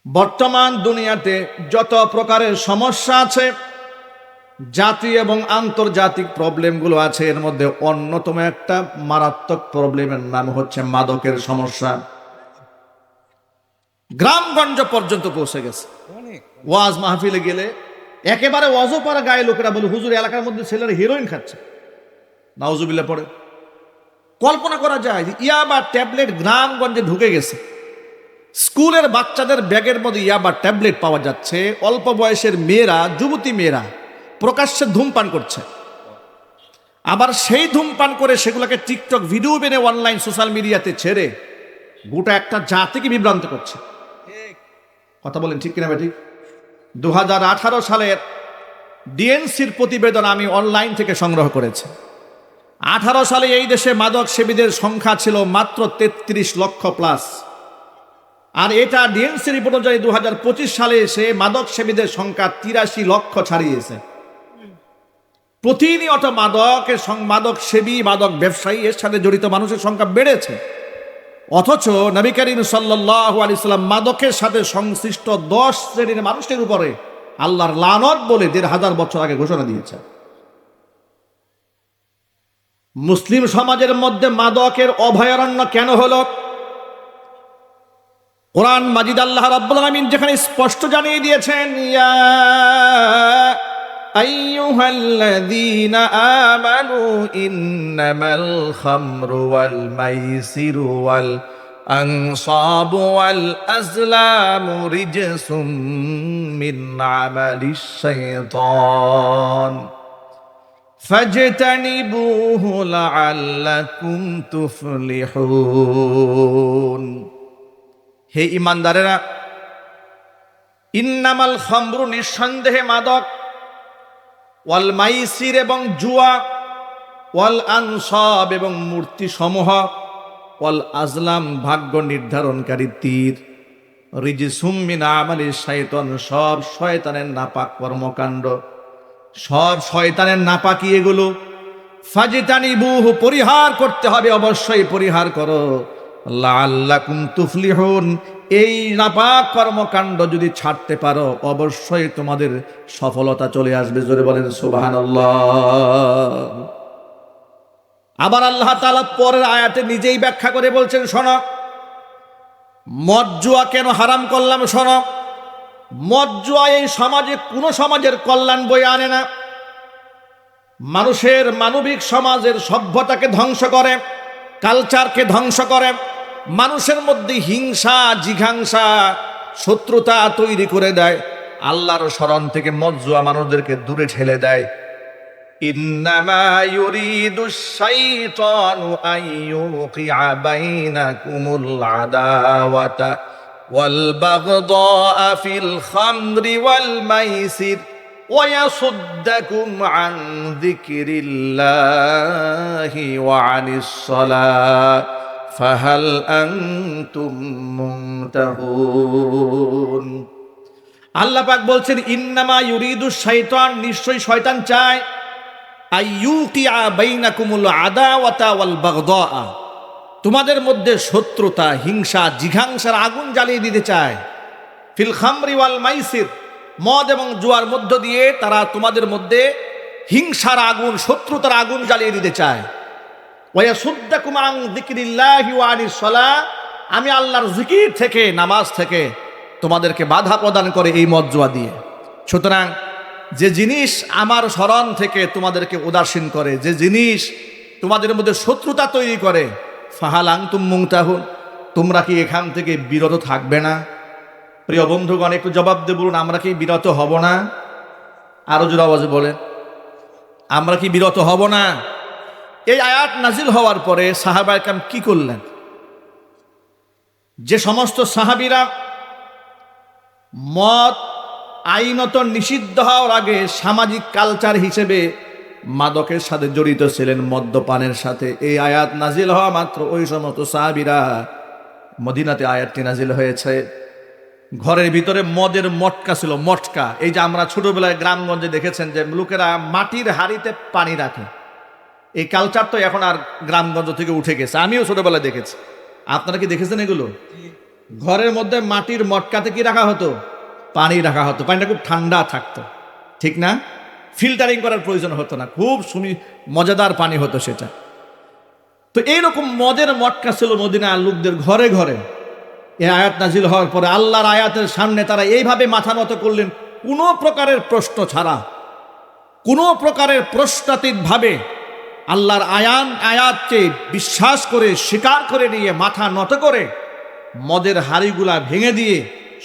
বর্তমান দুনিয়াতে যত প্রকারের সমস্যা আছে, জাতীয় এবং আন্তর্জাতিক প্রবলেমগুলো আছে, এর মধ্যে অন্যতম একটা মারাত্মক প্রবলেমের নাম হচ্ছে মাদকের সমস্যা। গ্রামগঞ্জ পর্যন্ত পৌঁছে গেছে। ওয়াজ মাহফিলে গেলে একেবারে অজপাড়া গায়ে লোকেরা বলে, হুজুর এলাকার মধ্যে ছেলেরা হিরোইন খাচ্ছে, নাউজুবিল্লাহ পড়ে। কল্পনা করা যায় যে ইয়াবা ট্যাবলেট গ্রামগঞ্জে ঢুকে গেছে। স্কুলের বাচ্চাদের ব্যাগের মধ্যে ইয়াবা ট্যাবলেট পাওয়া যাচ্ছে। অল্প বয়সের মেয়েরা, যুবতী মেয়েরা প্রকাশ্যে ধূমপান করছে। আবার সেই ধূমপান করে সেগুলোকে টিকটক ভিডিও বেনে অনলাইন সোশ্যাল মিডিয়াতে ছেড়ে গোটা একটা জাতিকে বিভ্রান্ত করছে। কথা বলেন ঠিক কিনা বেঠিক? 2018 সালের ডিএনসির প্রতিবেদন আমি অনলাইন থেকে সংগ্রহ করেছি। 18 সালে এই দেশে মাদক সেবীদের সংখ্যা ছিল মাত্র 33 লক্ষ প্লাস। আর এটা ডিএনসি রিপোর্ট অনুযায়ী 2025 সালে এসে মাদক সেবীদের সংখ্যা 83 লক্ষ ছাড়িয়েছে। প্রতিনিয়ত মাদক সেবী, মাদক ব্যবসায়ী, এর সাথে জড়িত মানুষের সংখ্যা বেড়েছে। অথচ নবী করিম সাল্লাল্লাহু আলাইহি সাল্লাম মাদকের সাথে সংশ্লিষ্ট 10 শ্রেণীর মানুষের উপরে আল্লাহর লানত বলে 1500 বছর আগে ঘোষণা দিয়েছে। মুসলিম সমাজের মধ্যে মাদকের অভয়ারণ্য কেন হলো? কোরআন মাজিদ আল্লাহ রাব্বুল আলামিন যেখানে স্পষ্ট জানিয়ে দিয়েছেন, ইয়া আইয়ুহাল্লাযীনা আমানু ইন্নামাল খামরু ওয়াল মাইসিরু ওয়াল আনসাবু ওয়াল আজলামু রিজসুম মিন আমালিশ শাইতান ফাজতানিবুহু লাআল্লাকুম তুফলিহুন। হে ইমানদারেরা, ইন্নামাল খামরু, নিঃসন্দেহে মাদক, ওয়াল মাইসির এবং জুয়া, ওয়াল আনসাব এবং মূর্তি সমূহ, ওয়াল আজলাম ভাগ্য নির্ধারণকারী তীর, রিজসুম মিন আমালিশ শাইতান, সব শয়তানের নাপাক কর্মকাণ্ড, সব শয়তানের নাপাকি এগুলো। ফাজতানিবুহু, পরিহার করতে হবে, অবশ্যই পরিহার করো। লাআল্লাকুম তুফলিহুন, এই নাপাক কর্মকাণ্ড যদি ছাড়তে পারো অবশ্যই তোমাদের সফলতা চলে আসবে। জোরে বলেন সুবহানাল্লাহ। আবার আল্লাহ তাআলা পরের আয়াতে নিজেই ব্যাখ্যা করে বলছেন, শোনো মদ জুয়া কেন হারাম করলাম। শোনো, মদ জুয়া এই সমাজে কোনো সমাজের কল্যাণ বয়ে আনে না। মানুষের মানবিক সমাজের সভ্যতাকে ধ্বংস করে, কালচারকে ধ্বংস করে, মানুষের মধ্যে হিংসা, জিঘাংসা, শত্রুতা তৈরি করে দেয়। আল্লাহর শরণ থেকে মদ জুয়া মানুষদেরকে দূরে ঠেলে দেয়। ইন্নামা ইউরিদুশ শাইতানু আইয়ুকিআ বাইনাকুমুল আদাওয়াতা ওয়াল বাগদাআ ফিল খামরি ওয়াল মাইসির ওয়ায়াসুদ্দাকুম আন যিকরিল্লাহি ওয়া আনিস সালাহ ফাহাল আনতুম মুনতাহুন। আল্লাহ পাক বলছেন, ইন্নামা ইউরিদুশ শাইতান, নিশ্চয়ই শয়তান চায়, আইয়ুকিআ বাইনাকুমুল আদাওয়াতা ওয়াল বাগদাআ, তোমাদের মধ্যে শত্রুতা, হিংসা, জিঘাংসার আগুন জ্বালিয়ে দিতে চায়। ফিল খামরি ওয়াল মাইসির, মদ এবং জুয়ার মধ্য দিয়ে তারা তোমাদের মধ্যে হিংসার আগুন, শত্রুতার আগুন জ্বালিয়ে দিতে চায়। ওয়ায়াসুদ্দাকুম আন যিকরিল্লাহি ওয়া আনিস সালাহ, আমি আল্লাহর জিকির থেকে, নামাজ থেকে তোমাদেরকে বাধা প্রদান করে এই মদ জুয়া দিয়ে। সুতরাং যে জিনিস আমার স্মরণ থেকে তোমাদেরকে উদাসীন করে, যে জিনিস তোমাদের মধ্যে শত্রুতা তৈরি করে, ফাহাল আনতুম মুনতাহুন, তোমরা কি এখান থেকে বিরত থাকবে না? প্রিয় বন্ধুগণ, একটু জবাব দিয়ে বলুন, আমরা কি বিরত হব না? আরো জোরে আওয়াজে বলেন, আমরা কি বিরত হব না? এই আয়াত নাজিল হওয়ার পরে সাহাবায়ে কেরাম কি করলেন? যে সমস্ত সাহাবীরা মদ আইনত নিষিদ্ধ হওয়ার আগে সামাজিক কালচার হিসেবে মাদকের সাথে জড়িত ছিলেন, মদ্যপানের সাথে, এই আয়াত নাজিল হওয়া মাত্র ওই সমস্ত সাহাবীরা, মদিনাতে আয়াতটি নাজিল হয়েছে, ঘরের ভিতরে মদের মটকা ছিল। মটকা, এই যে আমরা ছোটবেলায় গ্রামগঞ্জে দেখেছেন যে লোকেরা মাটির হাঁড়িতে পানি রাখে, এই কালচার তো এখন আর গ্রামগঞ্জ থেকে উঠে গেছে। আমিও ছোটবেলায় দেখেছি। আপনারা কি দেখেছেন এগুলো? ঘরের মধ্যে মাটির মটকাতে কি রাখা হতো? পানি রাখা হতো, পানিটা খুব ঠান্ডা থাকতো, ঠিক না? ফিল্টারিং করার প্রয়োজন হতো না, খুব মজাদার পানি হতো সেটা। তো এইরকম মদের মটকা ছিল মদিনার লোকদের ঘরে ঘরে। এই আয়াত নাজিল হওয়ার পরে আল্লাহর আয়াতের সামনে তারা এইভাবে মাথা নত করলেন, কোনো প্রকারের প্রশ্ন ছাড়া, কোনো প্রকারের প্রশ্নাতীতভাবে আল্লাহর আয়াতকে বিশ্বাস করে স্বীকার করে নিয়ে মাথা নত করে মদের হাড়িগুলা ভেঙে দিয়ে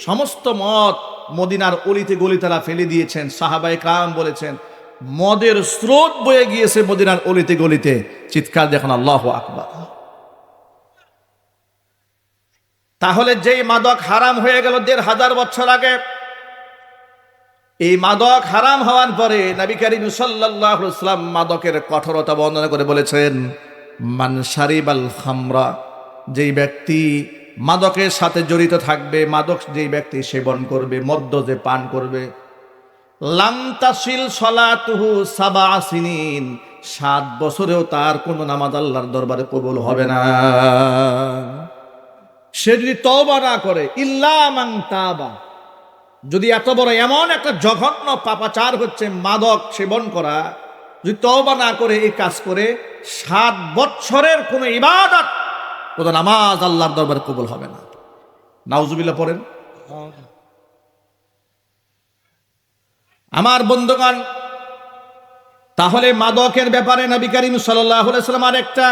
সমস্ত মদ মদিনার অলিতে গলিতে তারা ফেলে দিয়েছেন। সাহাবায়ে কেরাম বলেছেন মদের স্রোত বয়ে গিয়েছে মদিনার অলিতে গলিতে। চিৎকার দেখুন আল্লাহু আকবার। তাহলে যেই মাদক হারাম হয়ে গেল ১৫০০ বছর আগে, এই মাদক হারাম হওয়ার পরে নবী করিম সাল্লাল্লাহু আলাইহি ওয়াসাল্লাম মাদকের কঠোরতা বর্ণনা করে বলেছেন, মান শারিবাল খামরা, যেই ব্যক্তি মাদকের সাথে জড়িত থাকবে, মাদক যেই ব্যক্তি সেবন করবে, মদ্য যে পান করবে, লাম তাসিল সলাতুহু সাবআ সিনিন, ৭ বছরেও তার কোনো নামাজ আল্লাহর দরবারে কবুল হবে না। সে যদি তওবা না করে, ইল্লা মান তাবা, যদি এত বড় এমন একটা জঘন্য পাপাচার হচ্ছে মাদক সেবন করা, যদি তওবা না করে এই কাজ করে, ৭ বছরের কোনো ইবাদত, কোনো নামাজ আল্লাহর দরবারে কবুল হবে না। নাউজুবিল্লাহ পড়েন। আমার বন্ধুগণ, তাহলে মাদকের ব্যাপারে নবী করিম সাল্লাল্লাহু আলাইহি ওয়াসাল্লাম আরেকটা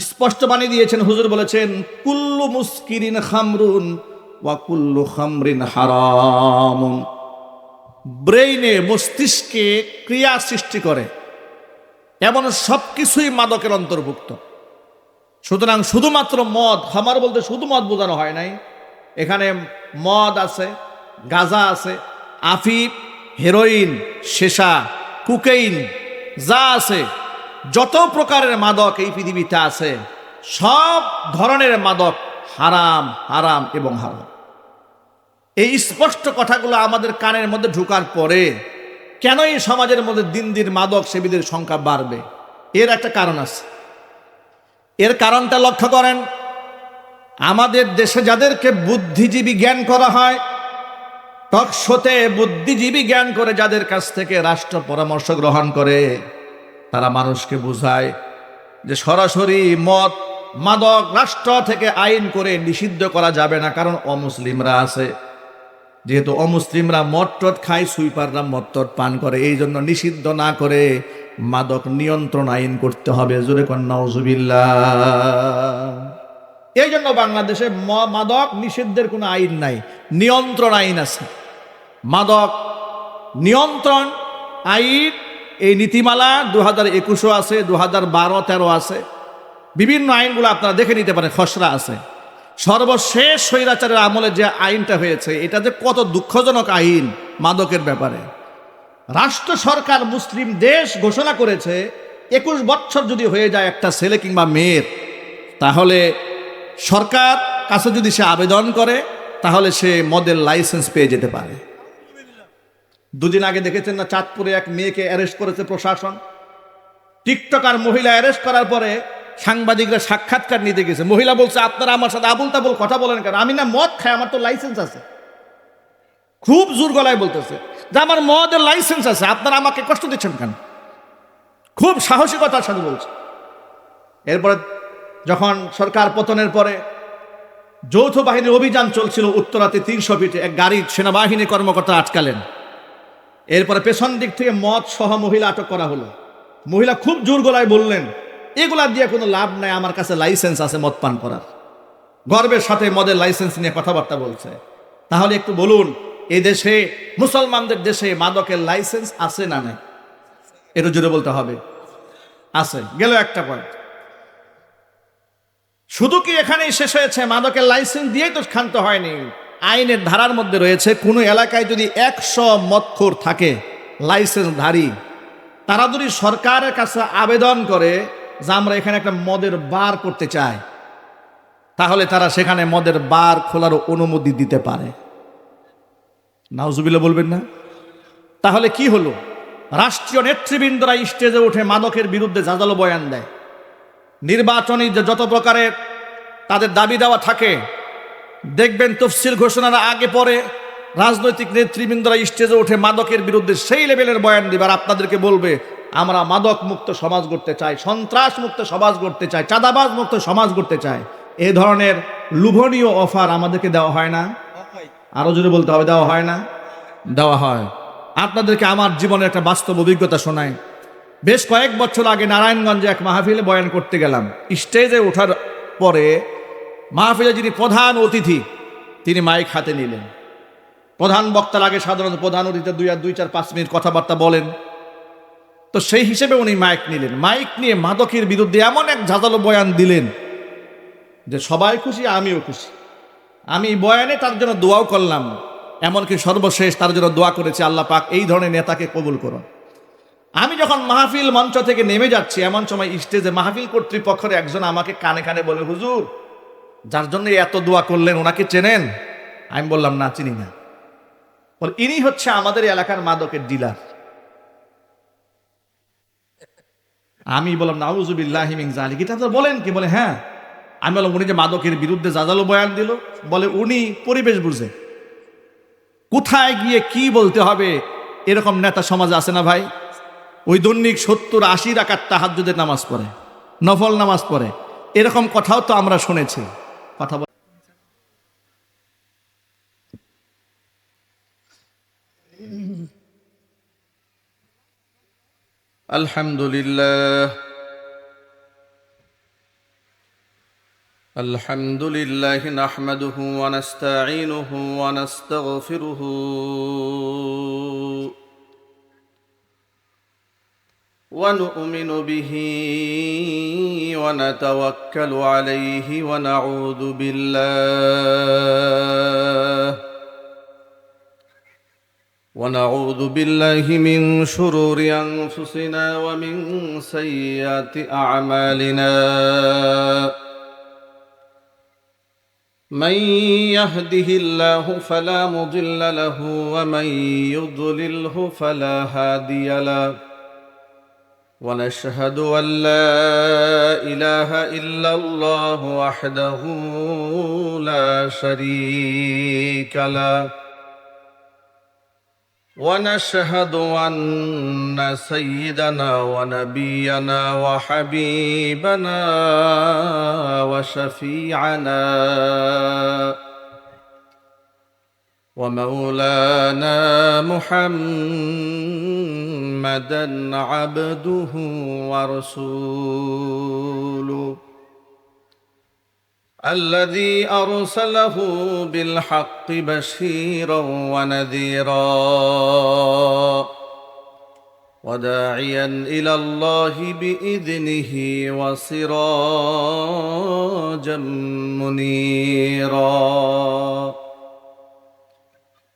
স্পষ্ট বাণী দিয়েছেন। হুজুর বলেছেন, কুল্লু মুস্কিরিন খামরুন ওয়া কুল্লু খামরিন হারাম। ব্রেইনে, মস্তিষ্কে ক্রিয়া সৃষ্টি করে এমন সবকিছুই মাদকের অন্তর্ভুক্ত। সুতরাং শুধুমাত্র মদ, খামার বলতে শুধু মদ বোঝানো হয় নাই, এখানে মদ আছে, গাঁজা আছে, আফিফ, হেরোইন, সেসা, কুকেইন, যা আছে, যত প্রকারের মাদক এই পৃথিবীতে আছে, সব ধরনের মাদক হারাম, হারাম এবং হারাম। এই স্পষ্ট কথাগুলো আমাদের কানের মধ্যে ঢোকার পরে কেন এই সমাজের মধ্যে দিন দিন মাদক সেবীদের সংখ্যা বাড়বে? এর একটা কারণ আছে। এর কারণটা লক্ষ্য করেন। আমাদের দেশে যাদেরকে বুদ্ধিজীবী জ্ঞান করা হয়, টকশোতে বুদ্ধিজীবী জ্ঞান করে যাদের কাছ থেকে রাষ্ট্র পরামর্শ গ্রহণ করে, তারা মানুষকে বোঝায় যে সরাসরি মদ মাদক রাষ্ট্র থেকে আইন করে নিষিদ্ধ করা যাবে না, কারণ অমুসলিমরা আছে। যেহেতু অমুসলিমরা মদ টদ খায়, সুইপাররা মদ টদ পান করে, এই জন্য নিষিদ্ধ না করে মাদক নিয়ন্ত্রণ আইন করতে হবে। জোরে কোন নাউজুবিল্লাহ। এই জন্য বাংলাদেশে মাদক নিষিদ্ধের কোনো আইন নাই, নিয়ন্ত্রণ আইন আছে। মাদক নিয়ন্ত্রণ আইন, এই নীতিমালা 2021 আছে, 2012-13 আছে, বিভিন্ন আইনগুলো আপনারা দেখে নিতে পারেন, খসড়া আছে। সর্বশেষ স্বৈরাচারের আমলে যে আইনটা হয়েছে, এটা যে কত দুঃখজনক আইন মাদকের ব্যাপারে। রাষ্ট্র সরকার মুসলিম দেশ ঘোষণা করেছে 21 বছর যদি হয়ে যায় একটা ছেলে কিংবা মেয়ের, তাহলে সরকার কাছে যদি সে আবেদন করে, তাহলে সে মদের লাইসেন্স পেয়ে যেতে পারে। দুদিন আগে দেখেছেন না, চাঁদপুরে এক মেয়েকে অ্যারেস্ট করেছে প্রশাসন। টিকটকার মহিলা অ্যারেস্ট করার পরে সাংবাদিকরা সাক্ষাৎকার নিতে গেছে। মহিলা বলছে, আপনারা আমার সাথে আবুল তাবুল কথা বলেন কেন? আমি না মদ খাই, আমার তো লাইসেন্স আছে। খুব জোর গলায় বলতেছে যে আমার মদের লাইসেন্স আছে, আপনারা আমাকে কষ্ট দিচ্ছেন কেন? খুব সাহসিকতার সাথে বলছে। এরপরে যখন সরকার পতনের পরে যৌথ বাহিনীর অভিযান চলছিল, উত্তরাতে 300 ফিটে এক গাড়ি সেনাবাহিনী কর্মকর্তা আটকালেন। এরপরে পেছন দিক থেকে মদ সহ মহিলা আটক করা হলো। মহিলা খুব জোর গলায় বললেন, এগুলা দিয়ে কোনো লাভ নাই, আমার কাছে লাইসেন্স আছে মদ পান করার। গর্বের সাথে মদের লাইসেন্স নিয়ে কথাবার্তা বলছে। তাহলে একটু বলুন, এই দেশে, মুসলমানদের দেশে মাদকের লাইসেন্স আছে না নাই? একটু জোরে বলতে হবে। আছে। গেল একটা পয়েন্ট। শুধু কি এখানেই শেষ হয়েছে? মাদকের লাইসেন্স দিয়েই তো ক্ষান্ত হয়নি। আইনের ধারার মধ্যে রয়েছে, কোনো এলাকায় যদি 100 মদখোর থাকে লাইসেন্সধারী, তারা যদি সরকারের কাছে আবেদন করে যে আমরা এখানে একটা মদের বার করতে চাই, তাহলে তারা সেখানে মদের বার খোলার অনুমতি দিতে পারে। নাউজুবিল্লাহ বলবেন না? তাহলে কি হলো? রাষ্ট্রীয় নেতৃবৃন্দরা স্টেজে উঠে মাদকের বিরুদ্ধে জাজালো বয়ান দেয়। নির্বাচনী যত প্রকারের তাদের দাবি দেওয়া থাকে, দেখবেন তফসিল ঘোষণার আগে পরে রাজনৈতিক নেতৃবৃন্দরা স্টেজে উঠে মাদকের বিরুদ্ধে সেই লেভেলের বয়ান দিবে আর আপনাদেরকে বলবে আমরা মাদক মুক্ত সমাজ গড়তে চাই, সন্ত্রাস মুক্ত সমাজ গড়তে চাই, চাঁদাবাজ মুক্ত সমাজ গড়তে চাই। এই ধরনের লোভনীয় অফার আমাদেরকে দেওয়া হয় না? আরো জোরে বলতে হবে, দেওয়া হয় না? দেওয়া হয়। আপনাদেরকে আমার জীবনের একটা বাস্তব অভিজ্ঞতা শোনায়। বেশ কয়েক বছর আগে নারায়ণগঞ্জে এক মাহফিলে বয়ান করতে গেলাম। স্টেজে ওঠার পরে মাহফিলে যিনি প্রধান অতিথি তিনি মাইক হাতে নিলেন। প্রধান বক্তার আগে সাধারণত প্রধান অতিথি 2-4-5 মিনিট কথাবার্তা বলেন, তো সেই হিসেবে উনি মাইক নিলেন। মাইক নিয়ে মাদকের বিরুদ্ধে এমন এক ঝাঁঝালো বয়ান দিলেন যে সবাই খুশি, আমিও খুশি। আমি বয়ানে তার জন্য দোয়াও করলাম, এমনকি সর্বশেষ তার জন্য দোয়া করেছি, আল্লাহ পাক এই ধরনের নেতাকে কবুল করুন। আমি যখন মাহফিল মঞ্চ থেকে নেমে যাচ্ছি এমন সময় স্টেজে মাহফিল কর্তৃপক্ষের একজন আমাকে কানে কানে বলে, হুজুর যার জন্য এত দোয়া করলেন ওনাকে চেনেন? আমি বললাম না, চিনি না। বল ইনি হচ্ছে আমাদের এলাকার মাদকের ডিলার। আমি বললাম নাউযুবিল্লাহি মিন যালিক, এটা আপনারা বলেন কি? বলে হ্যাঁ। আমি বললাম উনি যে মাদকের বিরুদ্ধে জাজালো বয়ান দিল, বলে উনি পরিবেশ বুঝে, কোথায় গিয়ে কি বলতে হবে এরকম নেতা সমাজে আছে না ভাই? ওই দৈনিক 70-80 রাকাত তাহাজ্জুদের নামাজ পড়ে, নফল নামাজ পড়ে, এরকম কথাও তো আমরা শুনেছি। কথা বল। আলহামদুলিল্লাহ নাহমাদুহু ওয়া নাস্তাঈনুহু ওয়া নাস্তাগফিরুহু ওয়া নু'মিনু বিহি ওয়া নাতাওয়াক্কালু আলাইহি ওয়া নাউযু বিল্লাহি মিন শুরুরি আনফুসিনা ওয়া মিন সাইয়্যাতি আ'মালিনা। من يهده الله فلا مضل له ومن يضلله فلا هادي له ونشهد أن لا إله إلا الله وحده لا شريك له ونشهد أن سيدنا ونبينا وحبيبنا وشفيعنا ومولانا محمدا عبده ورسوله الذي أرسله بالحق بشيرا ونذيرا وداعيا إلى الله بإذنه وسراجا منيرا.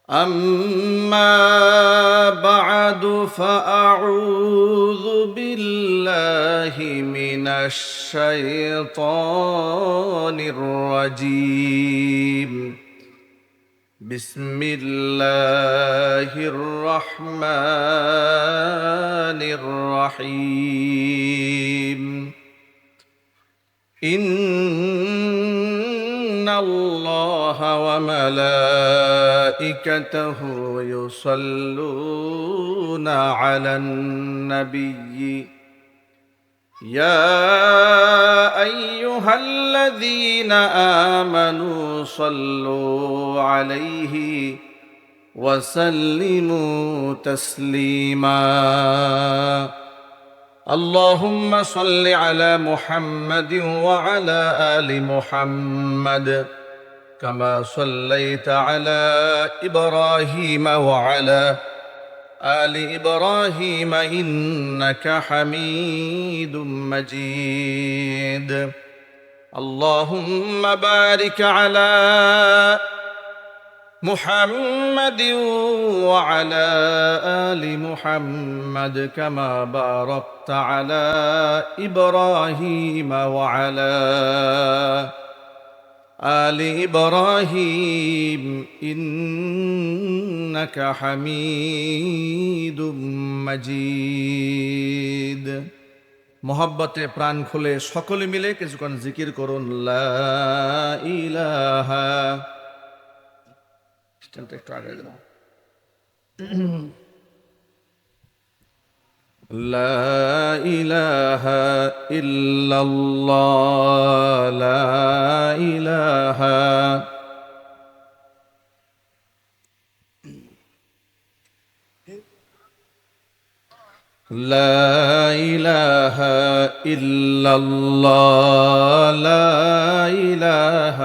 أما بعد فأعوذ بالله من الشيطان الرجيم. بسم الله الرحمن الرحيم. إن الله وملائكته يصلون على النبي يا أيها الذين آمنوا صلوا عليه وسلموا تسليما. اللهم صل على محمد وعلى آل محمد كما صليت على إبراهيم وعلى آل إبراهيم إنك حميد مجيد. اللهم بارك على محمد وعلى آل محمد كما باركت على إبراهيم وعلى آل إبراهيم إنك حميد مجيد. মোহাব্বতে প্রাণ খুলে সকলে মিলে কিছুক্ষণ জিকির করুন, লা ইলাহা স্ট্যান্ডটা একটু আগে দাও। لا إله إلا الله لا إله لا إله إلا الله لا إله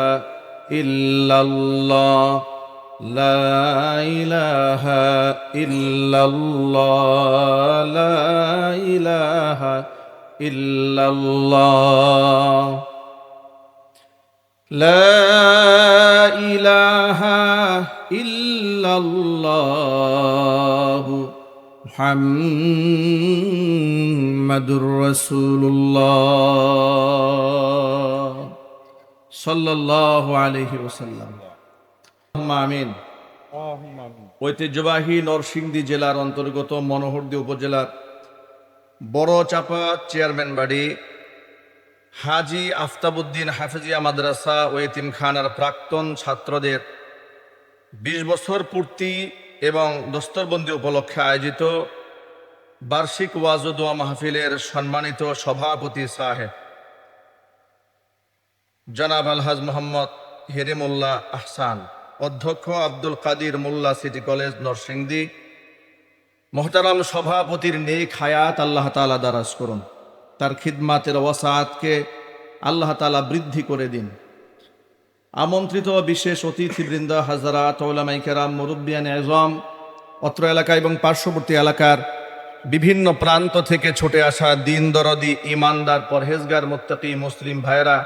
إلا الله لا إله إلا الله لا إله إلا الله لا إله إلا الله محمد رسول الله صلى الله عليه وسلم আমিন। ঐতিহ্যবাহী নরসিংদী জেলার অন্তর্গত মনোহরদী উপজেলার বড়চাপা চেয়ারম্যান বাড়ি হাজী আফতাবউদ্দিন হাফিজিয়া মাদ্রাসা ও এতিমখানার প্রাক্তন ছাত্রদের 20 বছর পূর্তি এবং দস্তরবন্দি উপলক্ষে আয়োজিত বার্ষিক ওয়াজ ও দোয়া মাহফিলের সম্মানিত সভাপতি সাহেব জনাব আলহাজ মোহাম্মদ হেরেমুল্লাহ আহসান, অধ্যক্ষ আব্দুল কাদির মোল্লা সিটি কলেজ নরসিংদী, মোহতারাম সভাপতির নেক হায়াত আল্লাহ তাআলা দারাজ করুন, তার খিদমাতের ওয়াসাআতকে আল্লাহ তাআলা বৃদ্ধি করে দিন। আমন্ত্রিত বিশেষ অতিথিবৃন্দ, হাজরাত, উলামায়ে কেরাম, মুরব্বিয়ানে আযম, অত্র এলাকা এবং পার্শ্ববর্তী এলাকার বিভিন্ন প্রান্ত থেকে ছুটে আসা দিন দরদি, ইমানদার, পরহেজগার, মুত্তাকি মুসলিম ভাইয়েরা,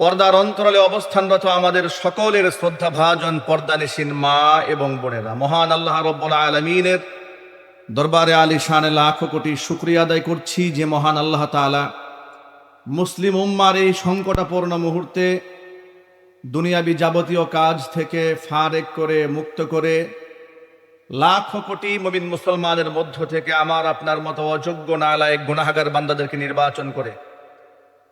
পর্দার অন্তরালে অবস্থানরত আমাদের সকলের শ্রদ্ধা ভাজন পর্দানিসীন মা এবং বোনেরা, মহান আল্লাহ রাব্বুল আলামিনের দরবারে আলিশানে লাখো কোটি শুকরিয়া আদায় করছি যে মহান আল্লাহ তাআলা মুসলিম উম্মার এই সংকটাপূর্ণ মুহূর্তে দুনিয়াবি যাবতীয় কাজ থেকে ফারেক করে, মুক্ত করে লাখো কোটি মুমিন মুসলমানের মধ্য থেকে আমার আপনার মতো অযোগ্য নালায়েক গুনাহগার বান্দাদেরকে নির্বাচন করে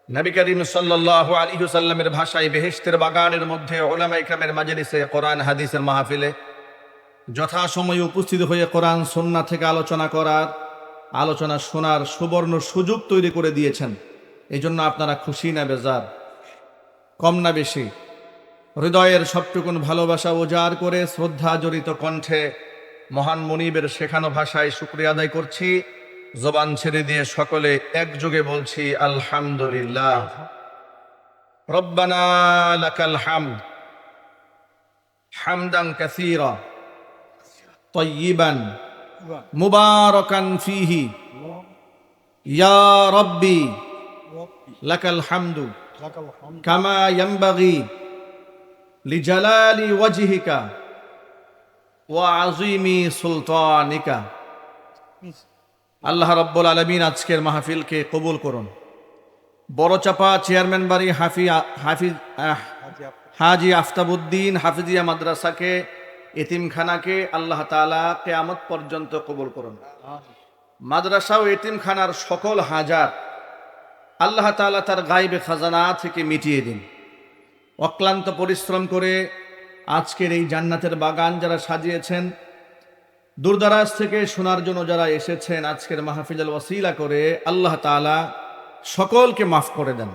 নবী করিম সাল্লাল্লাহু আলাইহি ওয়াসাল্লামের ভাষায় বেহেশতের বাগানের মধ্যে উলামায়ে কেরামের মাজলিসে কোরআন হাদিসের মাহফিলে যথাসময়ে উপস্থিত হয়ে কোরআন সুন্নাহ থেকে আলোচনা করার, আলোচনা শোনার সুবর্ণ সুযোগ তৈরি করে দিয়েছেন। এই জন্য আপনারা খুশি না বেজার? কম না বেশি? হৃদয়ের সবটুকুন ভালোবাসা উজাড় করে শ্রদ্ধা জড়িত কণ্ঠে মহান মুনিবের শেখানো ভাষায় শুকরিয়া আদায় করছি। জবান ছেড়ে দিয়ে সকলে একযোগে বলছি আলহামদুলিল্লাহ। রব্বানা লাকাল হামদ হামদান কাসীরা তাইয়িবান মুবারাকান ফীহি ইয়া রাব্বি লাকাল হামদু কামা ইয়ানবাগি লিজালালি ওয়াজহিকা ওয়া আযীমি সুলতানিকা। আল্লাহ রাব্বুল আলামিন আজকের মাহফিলকে কবুল করুন। বড়চাপা চেয়ারম্যান বাড়ি হাজী আফতাবউদ্দিন হাফিজিয়া মাদ্রাসাকে, এতিমখানাকে আল্লাহ তাআলা কিয়ামত পর্যন্ত কবুল করুন। মাদ্রাসা ও এতিমখানার সকল হাজাত আল্লাহ তাআলা তার গায়বে খাজানা থেকে মিটিয়ে দিন। অক্লান্ত পরিশ্রম করে আজকের এই জান্নাতের বাগান যারা সাজিয়েছেন, দূরদারাজ থেকে শোনার জন্য যারা এসেছেন, আজকের মাহফিলের ওসিলা করে আল্লাহ তাআলা সকলকে মাফ করে দেন।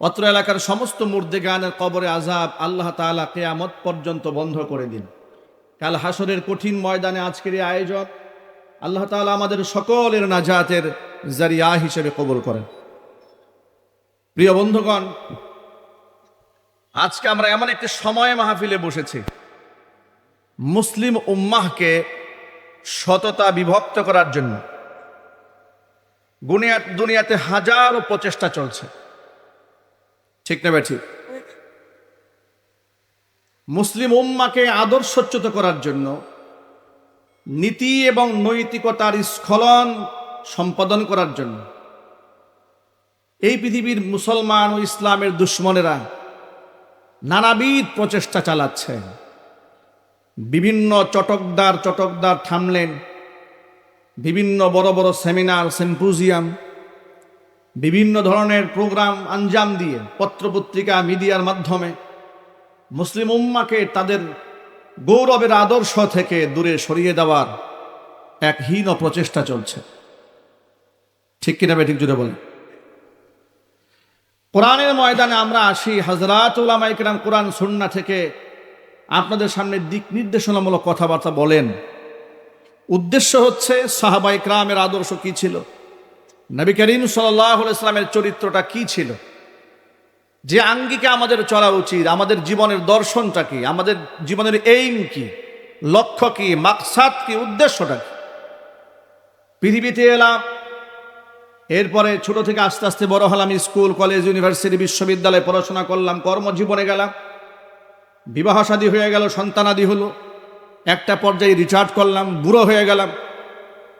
অত্র এলাকার সমস্ত মুর্দেগানের কবরে আযাব আল্লাহ তাআলা কিয়ামত পর্যন্ত বন্ধ করে দিন। কাল হাসরের কঠিন ময়দানে আজকের এই আয়োজন আল্লাহ তাআলা আমাদের সকলের নাজাতের জারিয়া হিসেবে কবুল করেন। প্রিয় বন্ধুগণ, আজকে আমরা এমন একটি সময়ে মাহফিলে বসেছি, মুসলিম উম্মাহকে সততা বিভক্ত করার জন্য দুনিয়াতে হাজারো প্রচেষ্টা চলছে, ঠিক না ঠিক? মুসলিম উম্মাহকে আদর্শচ্যুত করার জন্য, নীতি এবং নৈতিকতার স্খলন সম্পাদন করার জন্য এই পৃথিবীর মুসলমান ও ইসলামের দুশ্মনেরা নানাবিধ প্রচেষ্টা চালাচ্ছে। বিভিন্ন চটকদার থামলেন, বিভিন্ন বড় বড় সেমিনার, সিম্পোজিয়াম, বিভিন্ন ধরনের প্রোগ্রাম আঞ্জাম দিয়ে পত্রপত্রিকা, মিডিয়ার মাধ্যমে মুসলিম উম্মাকে তাদের গৌরবের আদর্শ থেকে দূরে সরিয়ে দেওয়ার এক হীন প্রচেষ্টা চলছে। ঠিক কিনা বেঠিক জুড়ে বলেন? কোরআনের ময়দানে আমরা আসি, হযরত উলামায়ে কেরাম কোরআন সুন্নাহ থেকে আপনাদের সামনে দিক নির্দেশনামূলক কথাবার্তা বলেন। উদ্দেশ্য হচ্ছে সাহাবায়ে কেরামের আদর্শ কি ছিল, নবী করিম সাল্লাল্লাহু আলাইহি ওয়াসাল্লামের চরিত্রটা কি ছিল, যে আঙ্গিকে আমাদের চলা উচিত, আমাদের জীবনের দর্শনটা কি, আমাদের জীবনের এইম কি, লক্ষ্য কি, মাকসাদ কি, উদ্দেশ্যটা কি। পৃথিবীতে এলাম, এরপরে ছোট থেকে আস্তে আস্তে বড় হলাম, স্কুল কলেজ ইউনিভার্সিটি বিশ্ববিদ্যালয়ে পড়াশোনা করলাম, কর্মজীবনে গেলাম, বিবাহ শাদী হয়ে গেল, সন্তানাদি হলো, একটা পর্যায়ে রিটায়ার্ড করলাম, বুড়ো হয়ে গেলাম,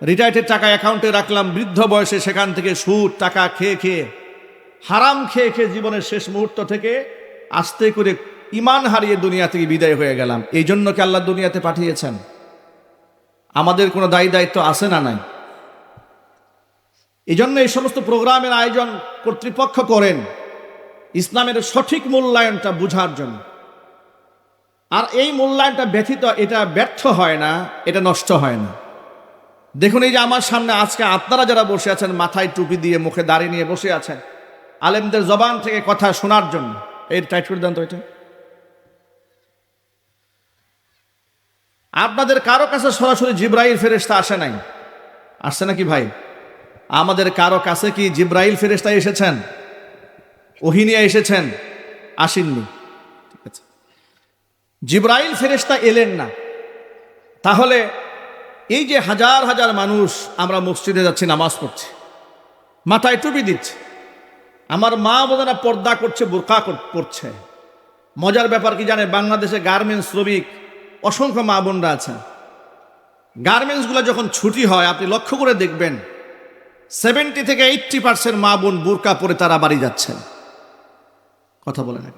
রিটায়ার্ডের টাকা অ্যাকাউন্টে রাখলাম, বৃদ্ধ বয়সে সেখান থেকে সুদ টাকা খেয়ে খেয়ে, হারাম খেয়ে খেয়ে জীবনের শেষ মুহূর্ত থেকে আস্তে করে ইমান হারিয়ে দুনিয়া থেকে বিদায় হয়ে গেলাম। এই জন্য কি আল্লাহ দুনিয়াতে পাঠিয়েছেন? আমাদের কোনো দায়ী দায়িত্ব আছে না নাই? এই জন্য এই সমস্ত প্রোগ্রামের আয়োজন কর্তৃপক্ষ করেন ইসলামের সঠিক মূল্যায়নটা বুঝার জন্য। আর এই মূল্যায়নটা ব্যথিত, এটা ব্যর্থ হয় না, এটা নষ্ট হয় না। দেখুন, এই যে আমার সামনে আজকে আপনারা যারা বসে আছেন, মাথায় টুপি দিয়ে মুখে দাড়ি নিয়ে বসে আছেন, আলেমদের জবান থেকে কথা শোনার জন্য। এই টাইট করে দেন তো এটা। আপনাদের কারো কাছে সরাসরি জিব্রাইল ফেরেশতা আসে নাই? আসছে নাকি ভাই? আমাদের কারো কাছে কি জিব্রাইল ফেরেশতা এসেছেন, ওহী নিয়ে এসেছেন? আসেননি। ঠিক আছে, জিব্রাইল ফেরেশতা এলেন না। তাহলে এই যে হাজার হাজার মানুষ আমরা মসজিদে যাচ্ছি, নামাজ পড়ছি, মাথায় টুপি দিচ্ছে, আমার মা বোনেরা পর্দা করছে, বোরকা পড়ছে। মজার ব্যাপার কি জানে? বাংলাদেশে গার্মেন্টস শ্রমিক অসংখ্য মা বোনরা আছেন। গার্মেন্টসগুলো যখন ছুটি হয়, আপনি লক্ষ্য করে দেখবেন 70 থেকে 80% মা বোন বোরকা পরে তারা বাড়ি যাচ্ছেন। কথা বলে না?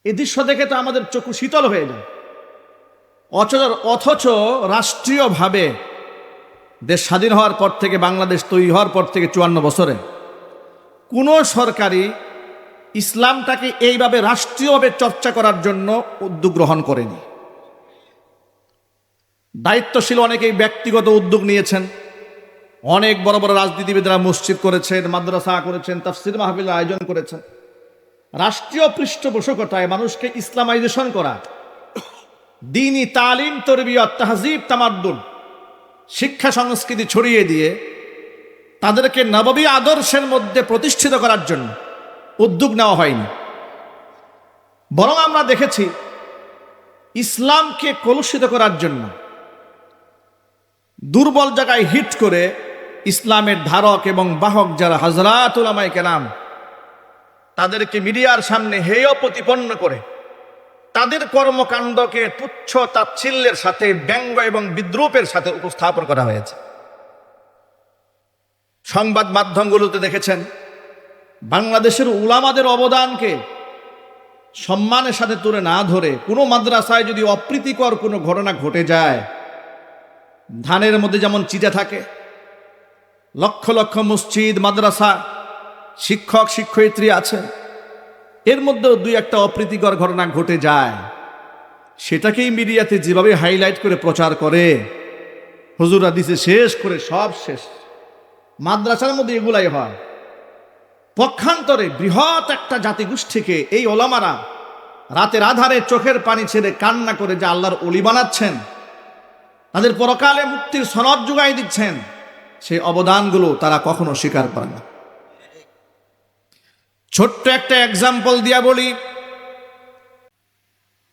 এই দৃশ্য দেখে তো আমাদের চক্ষু শীতল হয়ে যায়। অথচ রাষ্ট্রীয়ভাবে দেশ স্বাধীন হওয়ার পর থেকে, বাংলাদেশ তৈরি হওয়ার পর থেকে 54 বছরে কোনো সরকারই ইসলামটাকে এইভাবে রাষ্ট্রীয়ভাবে চর্চা করার জন্য উদ্যোগ গ্রহণ করেনি। দায়িত্বশীল অনেকেই ব্যক্তিগত উদ্যোগ নিয়েছেন। অনেক বড় বড় রাজনীতিবিদরা মসজিদ করেছেন, মাদ্রাসা করেছেন, তাফসির মাহফিল আয়োজন করেছেন। রাষ্ট্রীয় পৃষ্ঠপোষকতায় মানুষকে ইসলামাইজেশন করা, দ্বীনি তালিম, তরবিয়ত, তাহজিব, তামাদ্দুন, শিক্ষা সংস্কৃতি ছড়িয়ে দিয়ে তাদেরকে নববী আদর্শের মধ্যে প্রতিষ্ঠিত করার জন্য উদ্যোগ নেওয়া হয়নি। বরং আমরা দেখেছি ইসলামকে কলুষিত করার জন্য দুর্বল জায়গায় হিট করে ইসলামের ধারক এবং বাহক যারা হযরত উলামায়ে কেরাম, তাদেরকে মিডিয়ার সামনে হেয় প্রতিপন্ন করে তাদের কর্মকাণ্ডকে তুচ্ছ তাচ্ছিল্যের সাথে, ব্যঙ্গ এবং বিদ্রূপের সাথে উপস্থাপন করা হয়েছে। সংবাদ মাধ্যমগুলোতে দেখেছেন বাংলাদেশের উলামাদের অবদানকে সম্মানের সাথে তুলে না ধরে, কোনো মাদ্রাসায় যদি অপ্রীতিকর কোনো ঘটনা ঘটে যায়, ধানের মধ্যে যেমন চিটে থাকে, লক্ষ লক্ষ মসজিদ, মাদ্রাসা, শিক্ষক শিক্ষয়িত্রী আছে, এর মধ্যেও দুই একটা অপ্রীতিকর ঘটনা ঘটে যায়, সেটাকেই মিডিয়াতে যেভাবে হাইলাইট করে প্রচার করে, হুজুরা দিছে শেষ করে সব শেষ। মাদ্রাসার মধ্যে এগুলাই হয়। পক্ষান্তরে বৃহৎ একটা জাতিগোষ্ঠীকে এই ওলামারা রাতের আধারে চোখের পানি ছেড়ে কান্না করে যে আল্লাহর ওলি বানাচ্ছেন, তাদের পরকালে মুক্তির সনদ জোগাই দিচ্ছেন, সেই অবদানগুলো তারা কখনো স্বীকার করে না। ছোট্ট একটা এক্সাম্পল দিয়া বলি,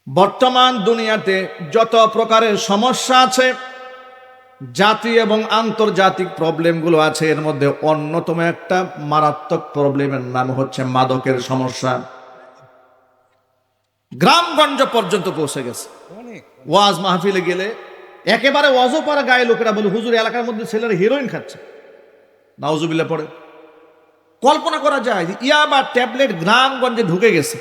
বর্তমান দুনিয়াতে যত প্রকারের সমস্যা আছে, জাতীয় এবং আন্তর্জাতিক প্রবলেমগুলো আছে, এর মধ্যে অন্যতম একটা মারাত্মক প্রবলেমের নাম হচ্ছে মাদকের সমস্যা। গ্রামগঞ্জ পর্যন্ত পৌঁছে গেছে। ওয়াজ মাহফিলে গেলে একেবারে অজপাড়া গায়ে লোকেরা বলে, হুজুর এলাকার মধ্যে ছেলেরা হিরোইন খাচ্ছে, নাউজুবিল্লাহ পড়ে। কল্পনা করা যায় যে ইয়াবা ট্যাবলেট গ্রামগঞ্জে ঢুকে গেছে।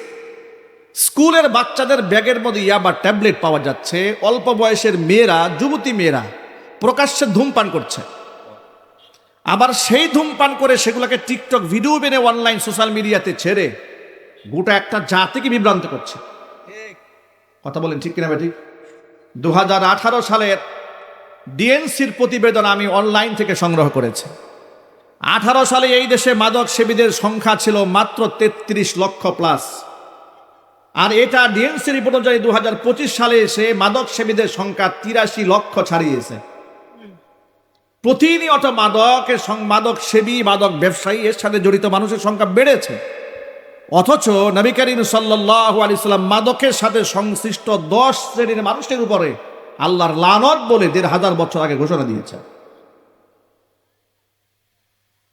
স্কুলের বাচ্চাদের ব্যাগের মধ্যে ইয়াবা ট্যাবলেট পাওয়া যাচ্ছে। অল্প বয়সের মেয়েরা, যুবতী মেয়েরা প্রকাশ্যে ধূমপান করছে। আবার সেই ধূমপান করে সেগুলোকে টিকটক ভিডিও বেনে অনলাইন সোশ্যাল মিডিয়াতে ছেড়ে গোটা একটা জাতিকে বিভ্রান্ত করছে। কথা বলেন ঠিক কিনা বেঠিক? 2018 সালের ডিএনসির প্রতিবেদন আমি অনলাইন থেকে সংগ্রহ করেছি। 18 সালে এই দেশে মাদক সেবীদের সংখ্যা ছিল মাত্র 33 লক্ষ প্লাস। আর এটা ডিএনসি রিপোর্ট অনুযায়ী 2025 সালে এসে মাদক সেবীদের সংখ্যা 83 লক্ষ ছাড়িয়েছে। প্রতিনিয়ত মাদক সেবী, মাদক ব্যবসায়ী, এর সাথে জড়িত মানুষের সংখ্যা বেড়েছে। অথচ নবী করিম সাল্লাল্লাহু আলাইহি সাল্লাম মাদকের সাথে সংশ্লিষ্ট 10 শ্রেণীর মানুষের উপরে আল্লাহর লানত বলে 1500 বছর আগে ঘোষণা দিয়েছে।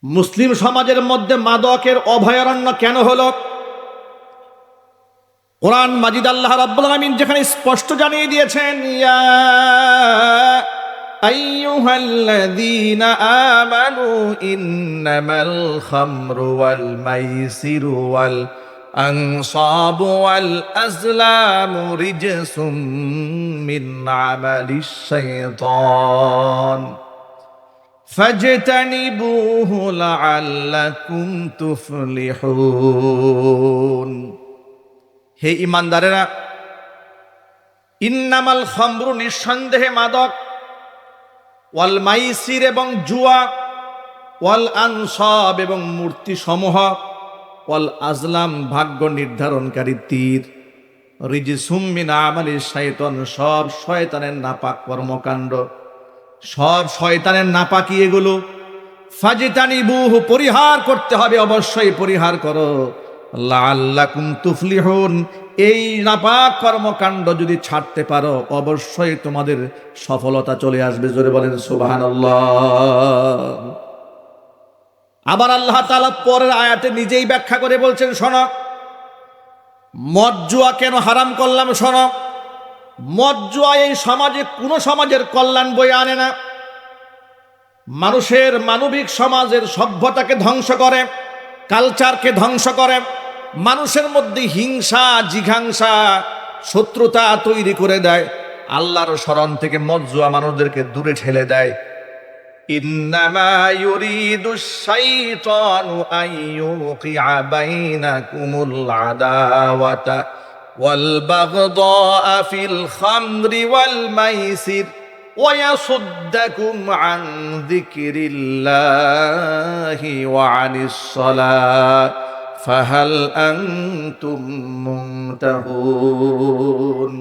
মুসলিম সমাজের মধ্যে মাদকের অভয়ারণ্য কেন হলো? কোরআন মাজিদ আল্লাহ রাব্বুল আলামিন যেখানে স্পষ্ট জানিয়ে দিয়েছেন, ইয়া আইয়ুহাল্লাযীনা আমানু ইন্নামাল খামরু ওয়াল মাইসিরু ওয়াল আনসাবু ওয়াল আজলামু রিজসুম মিন আমালিশ শাইতান ফাজতানিবুহু লাআল্লাকুম তুফলিহুন। হে ঈমানদারেরা, ইন্নামাল খামরু নিঃসন্দেহে মাদক, ওয়াল মাইসির এবং জুয়া, ওয়াল আনসাব এবং মূর্তি সমূহ, ওয়াল আজলাম ভাগ্য নির্ধারণকারী তীর, রিজসুম মিন আমালিশ শাইতান সব শয়তানের নাপাক কর্মকাণ্ড, সব শয়তানের নাপাকি এগুলো। ফাজতানিবুহু পরিহার করতে হবে, অবশ্যই পরিহার করো। লাআল্লাকুম তুফলিহুন এই নাপাক কর্মকাণ্ড যদি ছাড়তে পারো অবশ্যই তোমাদের সফলতা চলে আসবে। জোরে বলেন সুবহানাল্লাহ। আবার আল্লাহ তাআলা পরের আয়াতে নিজেই ব্যাখ্যা করে বলছেন, শোনো মদ জুয়া কেন হারাম করলাম। শোনো, মদ জুয়া এই সমাজে কোনো সমাজের কল্যাণ বয়ে আনে না। মানুষের মানবিক সমাজের সভ্যতাকে ধ্বংস করে, কালচারকে ধ্বংস করে, মানুষের মধ্যে হিংসা, জিঘাংসা, শত্রুতা তৈরি করে দেয়। আল্লাহর শরণ থেকে মদ জুয়া মানুষদেরকে দূরে ঠেলে দেয়। ইন্নামা ইউরিদুশ শাইতানু আইয়ুকিআ বাইনাকুমুল আদাওয়াতা ওয়াল বাগদাআ ফিল খামরি ওয়াল মাইসির ওয়ায়াসুদ্দাকুম আন যিকরিল্লাহি ওয়া আনিস সালাত ফাহাল আনতুম মুনতাহুন।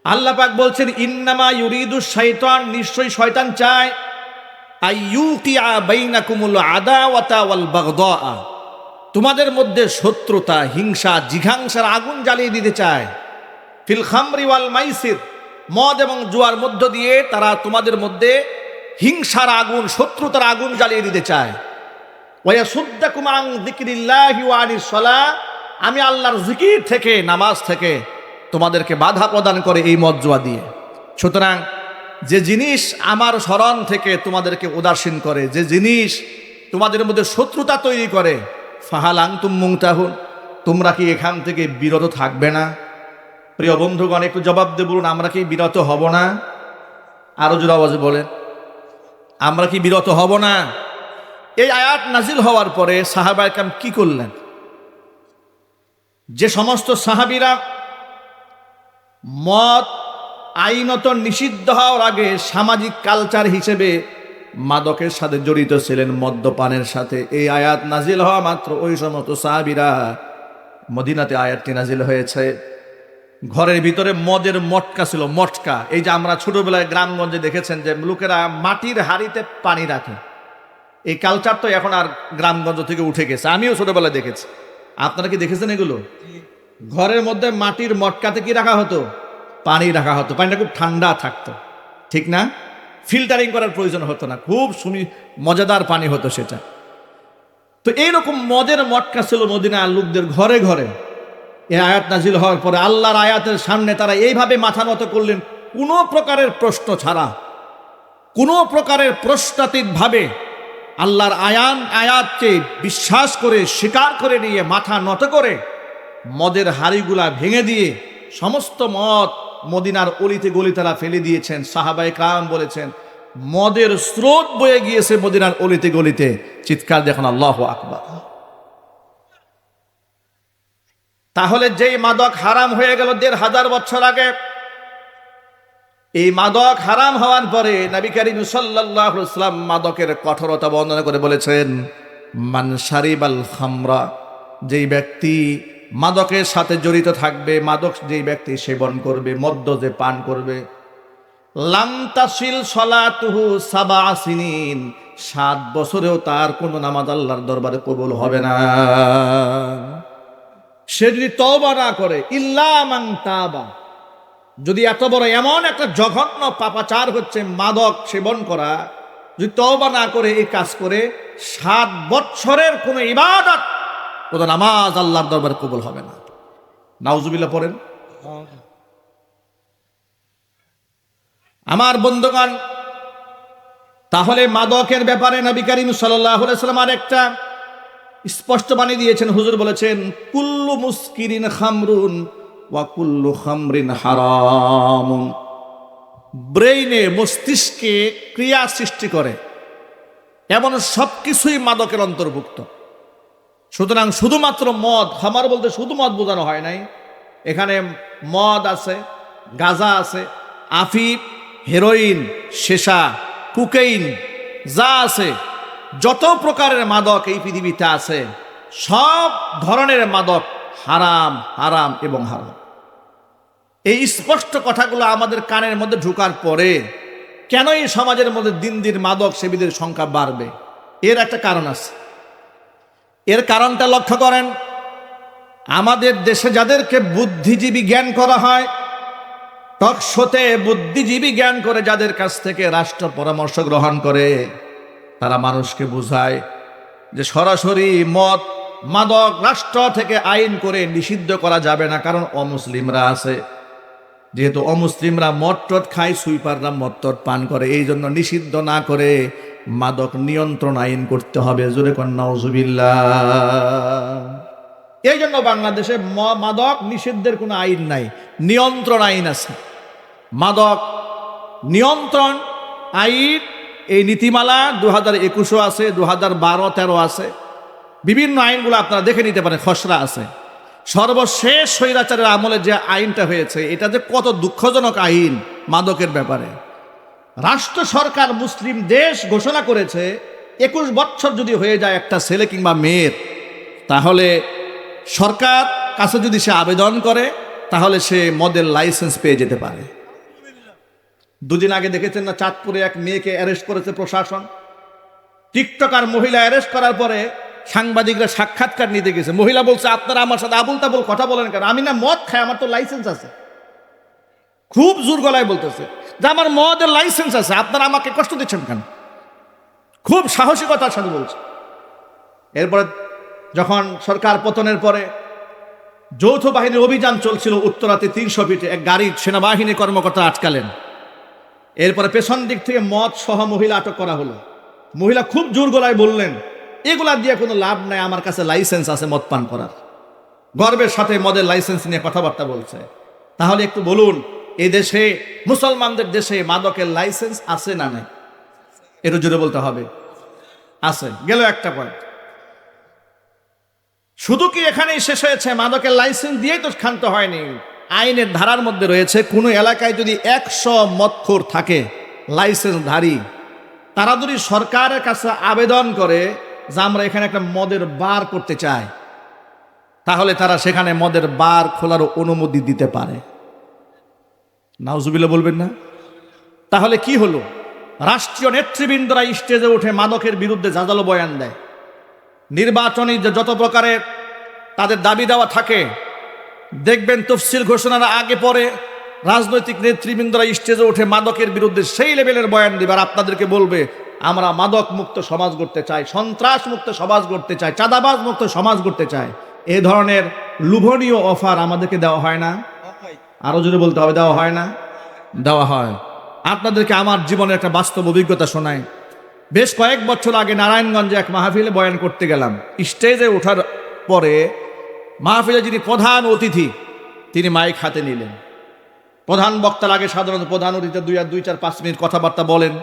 আল্লাহ পাক বলছেন, ইন্নামা ইউরিদুশ শাইতান নিশ্চয়ই শয়তান চায় আইয়ুকিআ বাইনাকুমুল আদাওয়াতা ওয়াল বাগদাআ তোমাদের মধ্যে শত্রুতা, হিংসা, জিঘাংসার আগুন জ্বালিয়ে দিতে চায়। ফিল খামরি ওয়াল মাইসির মদ এবং জুয়ার মধ্য দিয়ে তারা তোমাদের মধ্যে হিংসার আগুন, শত্রুতার আগুন জ্বালিয়ে দিতে চায়। ওয়ায়াসুদ্দাকুম আন যিকরিল্লাহি ওয়া আনিস সালাহ আমি আল্লাহর জিকির থেকে, নামাজ থেকে তোমাদেরকে বাধা প্রদান করে এই মদ জুয়া দিয়ে। সুতরাং যে জিনিস আমার স্মরণ থেকে তোমাদেরকে উদাসীন করে, যে জিনিস তোমাদের মধ্যে শত্রুতা তৈরি করে, ফাহাল আনতুম মুনতাহুন তোমরা কি এখান থেকে বিরত থাকবে না? প্রিয় বন্ধুগণ, একটু জবাব দিয়ে বলুন, আমরা কি বিরত হব না? আরো জোরে আওয়াজে বলেন, আমরা কি বিরত হব না? এই আয়াত নাজিল হওয়ার পরে সাহাবায়ে কেরাম কি করলেন? যে সমস্ত সাহাবীরা মদ আইনত নিষিদ্ধ হওয়ার আগে সামাজিক কালচার হিসেবে মাদকের সাথে জড়িত ছিলেন, মদ্যপানের সাথে, এই আয়াত নাজিল হওয়া মাত্র ওই সমস্ত সাহাবীরা, মদিনাতে আয়াতটি নাজিল হয়েছে, ঘরের ভিতরে মদের মটকা ছিল। মটকা, এই যে আমরা ছোটবেলায় গ্রামগঞ্জে দেখেছেন যে লোকেরা মাটির হাঁড়িতে পানি রাখে, এই কালচার তো এখন আর গ্রামগঞ্জ থেকে উঠে গেছে। আমিও ছোটবেলায় দেখেছি, আপনারা কি দেখেছেন এগুলো? ঘরের মধ্যে মাটির মটকাতে কি রাখা হতো? পানি রাখা হতো। পানিটা খুব ঠান্ডা থাকতো, ঠিক না? ফিল্টারিং করার প্রয়োজন হতো না, খুব মজাদার পানি হতো সেটা। তো এইরকম মদের মটকা ছিল মদিনার লোকদের ঘরে ঘরে। এই আয়াত নাজিল হওয়ার পরে আল্লাহর আয়াতের সামনে তারা এইভাবে মাথা নত করলেন, কোনো প্রকারের প্রশ্ন ছাড়া, কোনো প্রকারের প্রশ্নাতীতভাবে আল্লাহর আয়াতকে বিশ্বাস করে, স্বীকার করে নিয়ে, মাথা নত করে মদের হাড়িগুলা ভেঙে দিয়ে সমস্ত মদ মদিনার অলিতে গলি তারা ফেলে দিয়েছেন। সাহাবায়ে কেরাম বলেছেন, মদের স্রোত বয়ে গিয়েছে মদিনার অলিতে গলিতে। চিৎকার দেখুন, আল্লাহু আকবার। তাহলে যেই মাদক হারাম হয়ে গেল ১৫০০ বছর আগে, এই মাদক হারাম হওয়ার পরে নবী করিম সাল্লাল্লাহু আলাইহি ওয়াসাল্লাম মাদকের কঠোরতা বর্ণনা করে বলেছেন, মান শারিবাল খামরা, যেই ব্যক্তি মাদকের সাথে জড়িত থাকবে, মাদক যেই ব্যক্তি সেবন করবে, মদ্য যে পান করবে, লাম তাসিল সলাতুহু সাবা সিনিন, 7 বছরেও তার কোনো নামাজ আল্লাহর দরবারে কবুল হবে না। সে যদি তওবা না করে, ইল্লা মান তাবা, যদি এত বড় এমন একটা জঘন্য পাপাচার হচ্ছে মাদক সেবন করা, যদি তওবা না করে এই কাজ করে, 7 বছরের কোনো ইবাদত, কোনো নামাজ আল্লাহর দরবারে কবুল হবে না। নাউজুবিল্লাহ পড়েন। আমার বন্ধুগণ, তাহলে মাদকের ব্যাপারে নবী করিম সাল্লাল্লাহু আলাইহি ওয়াসাল্লাম আরেকটা স্পষ্ট বাণী দিয়েছেন। হুজুর বলেছেন, কুল্লু মুস্কিরিন খামরুন ওয়া কুল্লু খামরিন হারাম। ব্রেইনে, মস্তিষ্কে ক্রিয়া সৃষ্টি করে এমন সব কিছুই মাদকের অন্তর্ভুক্ত। সুতরাং শুধুমাত্র মদ, খামার বলতে শুধু মদ বোঝানো হয় নাই, এখানে মদ আছে, গাঁজা আছে, আফিফ, হেরোইন, সেসা, কুকেইন, যা আছে, যত প্রকারের মাদক এই পৃথিবীতে আছে, সব ধরনের মাদক হারাম, হারাম এবং হারাম। এই স্পষ্ট কথাগুলো আমাদের কানের মধ্যে ঢোকার পরে কেন এই সমাজের মধ্যে দিন দিন মাদক সেবীদের সংখ্যা বাড়বে? এর একটা কারণ আছে। এর কারণটা লক্ষ্য করেন, আমাদের দেশে যাদেরকে বুদ্ধিজীবী জ্ঞান করা হয়, টকশোতে বুদ্ধিজীবী জ্ঞান করে যাদের কাছ থেকে রাষ্ট্র পরামর্শ গ্রহণ করে, তারা মানুষকে বোঝায় যে সরাসরি মদ, মাদক রাষ্ট্র থেকে আইন করে নিষিদ্ধ করা যাবে না, কারণ অমুসলিমরা আছে। যেহেতু অমুসলিমরা মদ টদ খায়, সুইপাররা মদ টদ পান করে, এই জন্য নিষিদ্ধ না করে মাদক নিয়ন্ত্রণ আইন করতে হবে। জোরে কোন নাউজুবিল্লাহ। এই জন্য বাংলাদেশে মাদক নিষিদ্ধের কোনো আইন নাই, নিয়ন্ত্রণ আইন আছে। মাদক নিয়ন্ত্রণ আইন, এই নীতিমালা 2021 আছে, 2012-13 আছে, বিভিন্ন আইনগুলো আপনারা দেখে নিতে পারেন, খসড়া আছে। সর্বশেষ স্বৈরাচারের আমলে যে আইনটা হয়েছে, এটা যে কত দুঃখজনক আইন মাদকের ব্যাপারে। রাষ্ট্র সরকার মুসলিম দেশ ঘোষণা করেছে 21 বছর যদি হয়ে যায় একটা ছেলে কিংবা মেয়ের, তাহলে সরকার কাছে যদি সে আবেদন করে, তাহলে সে মদের লাইসেন্স পেয়ে যেতে পারে। দুদিন আগে দেখেছেন না, চাঁদপুরে এক মেয়েকে অ্যারেস্ট করেছে প্রশাসন। টিকটকার মহিলা অ্যারেস্ট করার পরে সাংবাদিকরা সাক্ষাৎকার নিতে গেছে। মহিলা বলছে, আপনারা আমার সাথে আবুল তাবুল কথা বলেন কেন? আমি না মদ খাই, আমার তো লাইসেন্স আছে। খুব জোর গলায় বলতেছে যে আমার মদের লাইসেন্স আছে, আপনারা আমাকে কষ্ট দিচ্ছেন কেন? খুব সাহসিকতার সাথে বলছে। এরপরে যখন সরকার পতনের পরে যৌথ বাহিনীর অভিযান চলছিল, উত্তরাতে 300 ফিটে এক গাড়ি সেনাবাহিনী কর্মকর্তা আটকালেন। এরপরে পেছন দিক থেকে মদ সহ মহিলা আটক করা হলো। মহিলা খুব জোর গলায় বললেন, এগুলা দিয়ে কোনো লাভ নাই, আমার কাছে লাইসেন্স আছে মদ পান করার। গর্বের সাথে মদের লাইসেন্স নিয়ে কথাবার্তা বলছে। তাহলে একটু বলুন, এই দেশে, মুসলমানদের দেশে মাদকের লাইসেন্স আছে না নাই? একটু জোরে বলতে হবে। আছে। গেল একটা পয়েন্ট। শুধু কি এখানেই শেষ হয়েছে? মাদকের লাইসেন্স দিয়েই তো ক্ষান্ত হয়নি। আইনের ধারার মধ্যে রয়েছে, কোনো এলাকায় যদি 100 মদখোর থাকে লাইসেন্সধারী, তারা যদি সরকারের কাছে আবেদন করে যে আমরা এখানে একটা মদের বার করতে চাই, তাহলে তারা সেখানে মদের বার খোলার অনুমতি দিতে পারে। নাউজুবিল্লাহ বলবেন না? তাহলে কি হলো? রাষ্ট্রীয় নেতৃবৃন্দরা স্টেজে উঠে মাদকের বিরুদ্ধে জাজালো বয়ান দেয়। নির্বাচনী যে যত প্রকারের তাদের দাবি দেওয়া থাকে, দেখবেন তফসিল ঘোষণার আগে পরে রাজনৈতিক নেতৃবৃন্দরা স্টেজে উঠে মাদকের বিরুদ্ধে সেই লেভেলের বয়ান দিবে, আর আপনাদেরকে বলবে আমরা মাদক মুক্ত সমাজ গড়তে চাই, সন্ত্রাস মুক্ত সমাজ গড়তে চাই, চাঁদাবাজ মুক্ত সমাজ গড়তে চাই। এই ধরনের লোভনীয় অফার আমাদেরকে দেওয়া হয় না? আরো জোরে বলতে হবে, দেওয়া হয় না? দেওয়া হয়। আপনাদেরকে আমার জীবনের একটা বাস্তব অভিজ্ঞতা শোনাই। বেশ কয়েক বছর আগে নারায়ণগঞ্জে এক মাহফিলে বয়ান করতে গেলাম। স্টেজে ওঠার পরে মাহফিলে যিনি প্রধান অতিথি, তিনি মাইক হাতে নিলেন। প্রধান বক্তার আগে সাধারণত প্রধান অতিথি 2-4-5 মিনিট কথাবার্তা বলেন,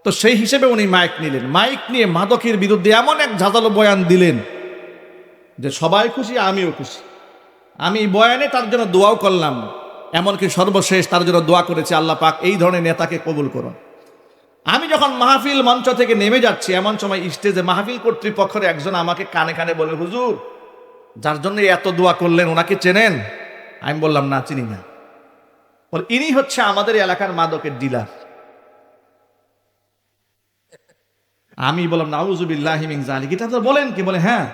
তো সেই হিসেবে উনি মাইক নিলেন। মাইক নিয়ে মাদকের বিরুদ্ধে এমন এক ঝাঁঝালো বয়ান দিলেন যে সবাই খুশি, আমিও খুশি। আমি বয়ানে তার জন্য দোয়াও করলাম, এমনকি সর্বশেষ তার জন্য দোয়া করেছি, আল্লাহ পাক এই ধরনের নেতাকে কবুল করুন। আমি যখন মাহফিল মঞ্চ থেকে নেমে যাচ্ছি, এমন সময় স্টেজে মাহফিল কর্তৃপক্ষের একজন আমাকে কানে কানে বলে, হুজুর, যার জন্য এত দোয়া করলেন ওনাকে চেনেন? আমি বললাম, না, চিনি না। বলে, ইনি হচ্ছে আমাদের এলাকার মাদকের ডিলার। আমি বললাম, নাউজুবিল্লাহি মিন যালিক, এটা তো বলেন কি? বলে, হ্যাঁ।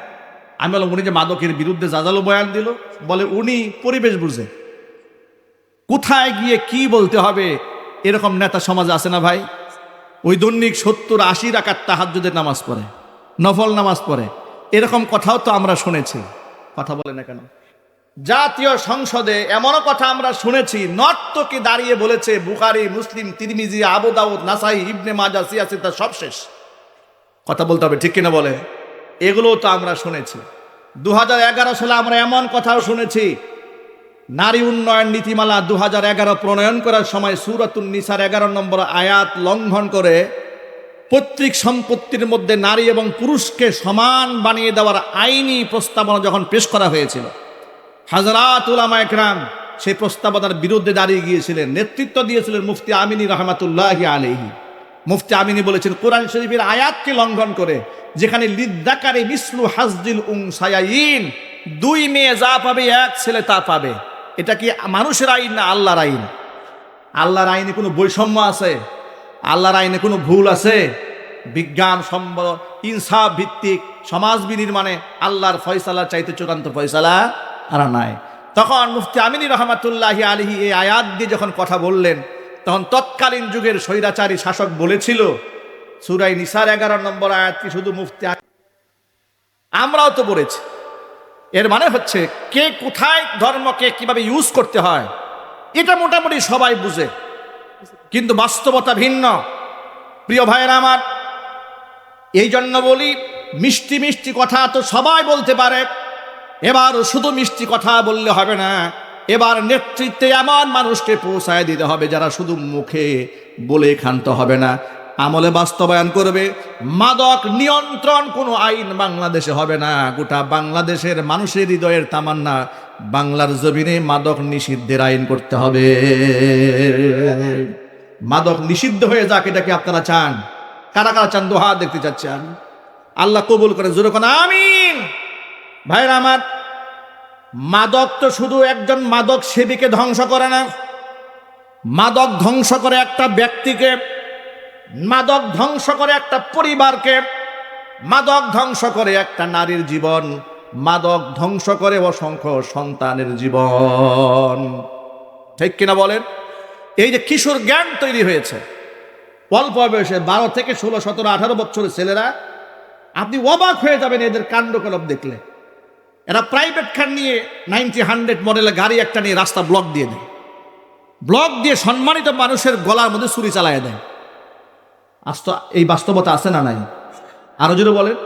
আমি বললাম, উনি যে মাদকের বিরুদ্ধে জাজালো বয়ান দিল, বলে উনি পরিবেশ বুঝে, কোথায় গিয়ে কি বলতে হবে এরকম নেতা সমাজে আছে না ভাই? ওই দৈনিক 70-80 রাকাত তাহাজ্জুদের নামাজ পড়ে, নফল নামাজ পড়ে, এরকম কথাও তো আমরা শুনেছি। কথা বলে না কেন? জাতীয় সংসদে এমনও কথা আমরা শুনেছি, নর্তকে দাঁড়িয়ে বলেছে বুখারী, মুসলিম, তিরমিজি, আবু দাউদ, নাসাই, ইবনে মাজাহ, সিয়াসিতা সব শেষ। কথা বলতে হবে, ঠিক কিনা বলে? এগুলোও তো আমরা শুনেছি। 2011 সালে আমরা এমন কথাও শুনেছি, নারী উন্নয়ন নীতিমালা 2011 প্রণয়ন করার সময় সূরাতুন নিসার 11 নম্বর আয়াত লঙ্ঘন করে পৈতৃক সম্পত্তির মধ্যে নারী এবং পুরুষকে সমান বানিয়ে দেওয়ার আইনি প্রস্তাবনা যখন পেশ করা হয়েছিল, হাজরাত উলামা একরাম সেই প্রস্তাবনার বিরুদ্ধে দাঁড়িয়ে গিয়েছিলেন। নেতৃত্ব দিয়েছিলেন মুফতি আমিনী রহমাতুল্লাহি আলাইহি। মুফতি আমিনী বলেছেন, কোরআন শরীফের আয়াতকে লঙ্ঘন করে, যেখানে লিদ্দাকারে মিসলু হাজদিল উনসায়াইন, 2 মেয়ে যা পাবে 1 ছেলে তা পাবে, এটা কি মানুষের আইন না আল্লাহর আইন? আল্লাহর আইনে কোনো বৈষম্য আছে? আল্লাহর আইনে কোনো ভুল আছে? বিজ্ঞান সম্মত ইনসাফ ভিত্তিক সমাজ বিনির্মাণে আল্লাহর ফয়সালা চাইতে চূড়ান্ত ফয়সালা আর নাই। তখন মুফতি আমিনী রহমাতুল্লাহি আলাইহি এই আয়াত দিয়ে যখন কথা বললেন, তখন তৎকালীন যুগের স্বৈরাচারী শাসক বলেছিল, সূরা নিসার 11 নম্বর আয়াত কি শুধু মুফতি? আমরাও তো পড়েছি। এর মানে হচ্ছে কে কোথায় ধর্মকে কিভাবে ইউজ করতে হয় এটা মোটামুটি সবাই বুঝে, কিন্তু বাস্তবতা ভিন্ন। প্রিয় ভাইয়েরা আমার, এই জন্য বলি, মিষ্টি মিষ্টি কথা তো সবাই বলতে পারে, এবার শুধু মিষ্টি কথা বললে হবে না, এবার নেতৃত্বে এমন মানুষকে পৌঁছায় দিতে হবে যারা শুধু মুখে বলে ক্ষান্ত হবে না, আমলে বাস্তবায়ন করবে। মাদক নিয়ন্ত্রণ কোনো আইন বাংলাদেশে হবে না, গোটা বাংলাদেশের মানুষের হৃদয়ের তামান্না, বাংলার জমিনে মাদক নিষিদ্ধের আইন করতে হবে। মাদক নিষিদ্ধ হয়ে যাক, এটা কি আপনারা চান? কারা কারা চান? দোহা দেখতে চাচ্ছেন? আল্লাহ কবুল করে, জোরে কোন আমিন। ভাইরা আমার, মাদক তো শুধু একজন মাদক সেবীকে ধ্বংস করে না, মাদক ধ্বংস করে একটা ব্যক্তিকে, মাদক ধ্বংস করে একটা পরিবারকে, মাদক ধ্বংস করে একটা নারীর জীবন, মাদক ধ্বংস করে অসংখ্য সন্তানের জীবন। ঠিক কিনা বলেন? এই যে কিশোর জ্ঞান তৈরি হয়েছে অল্প বয়সে, 12 থেকে 16, 17, 18 বছরের ছেলেরা, আপনি অবাক হয়ে যাবেন এদের কাণ্ডকলাপ দেখলে। এরা প্রাইভেট কার নিয়ে 90-100 মডেলের গাড়ি একটা নিয়ে রাস্তা ব্লক দিয়ে দেয়, ব্লক দিয়ে সম্মানিত মানুষের গলার মধ্যে ছুরি চালায় দেয়। এই বাস্তবতা আছে না নাই? আরো জোরে বলেন।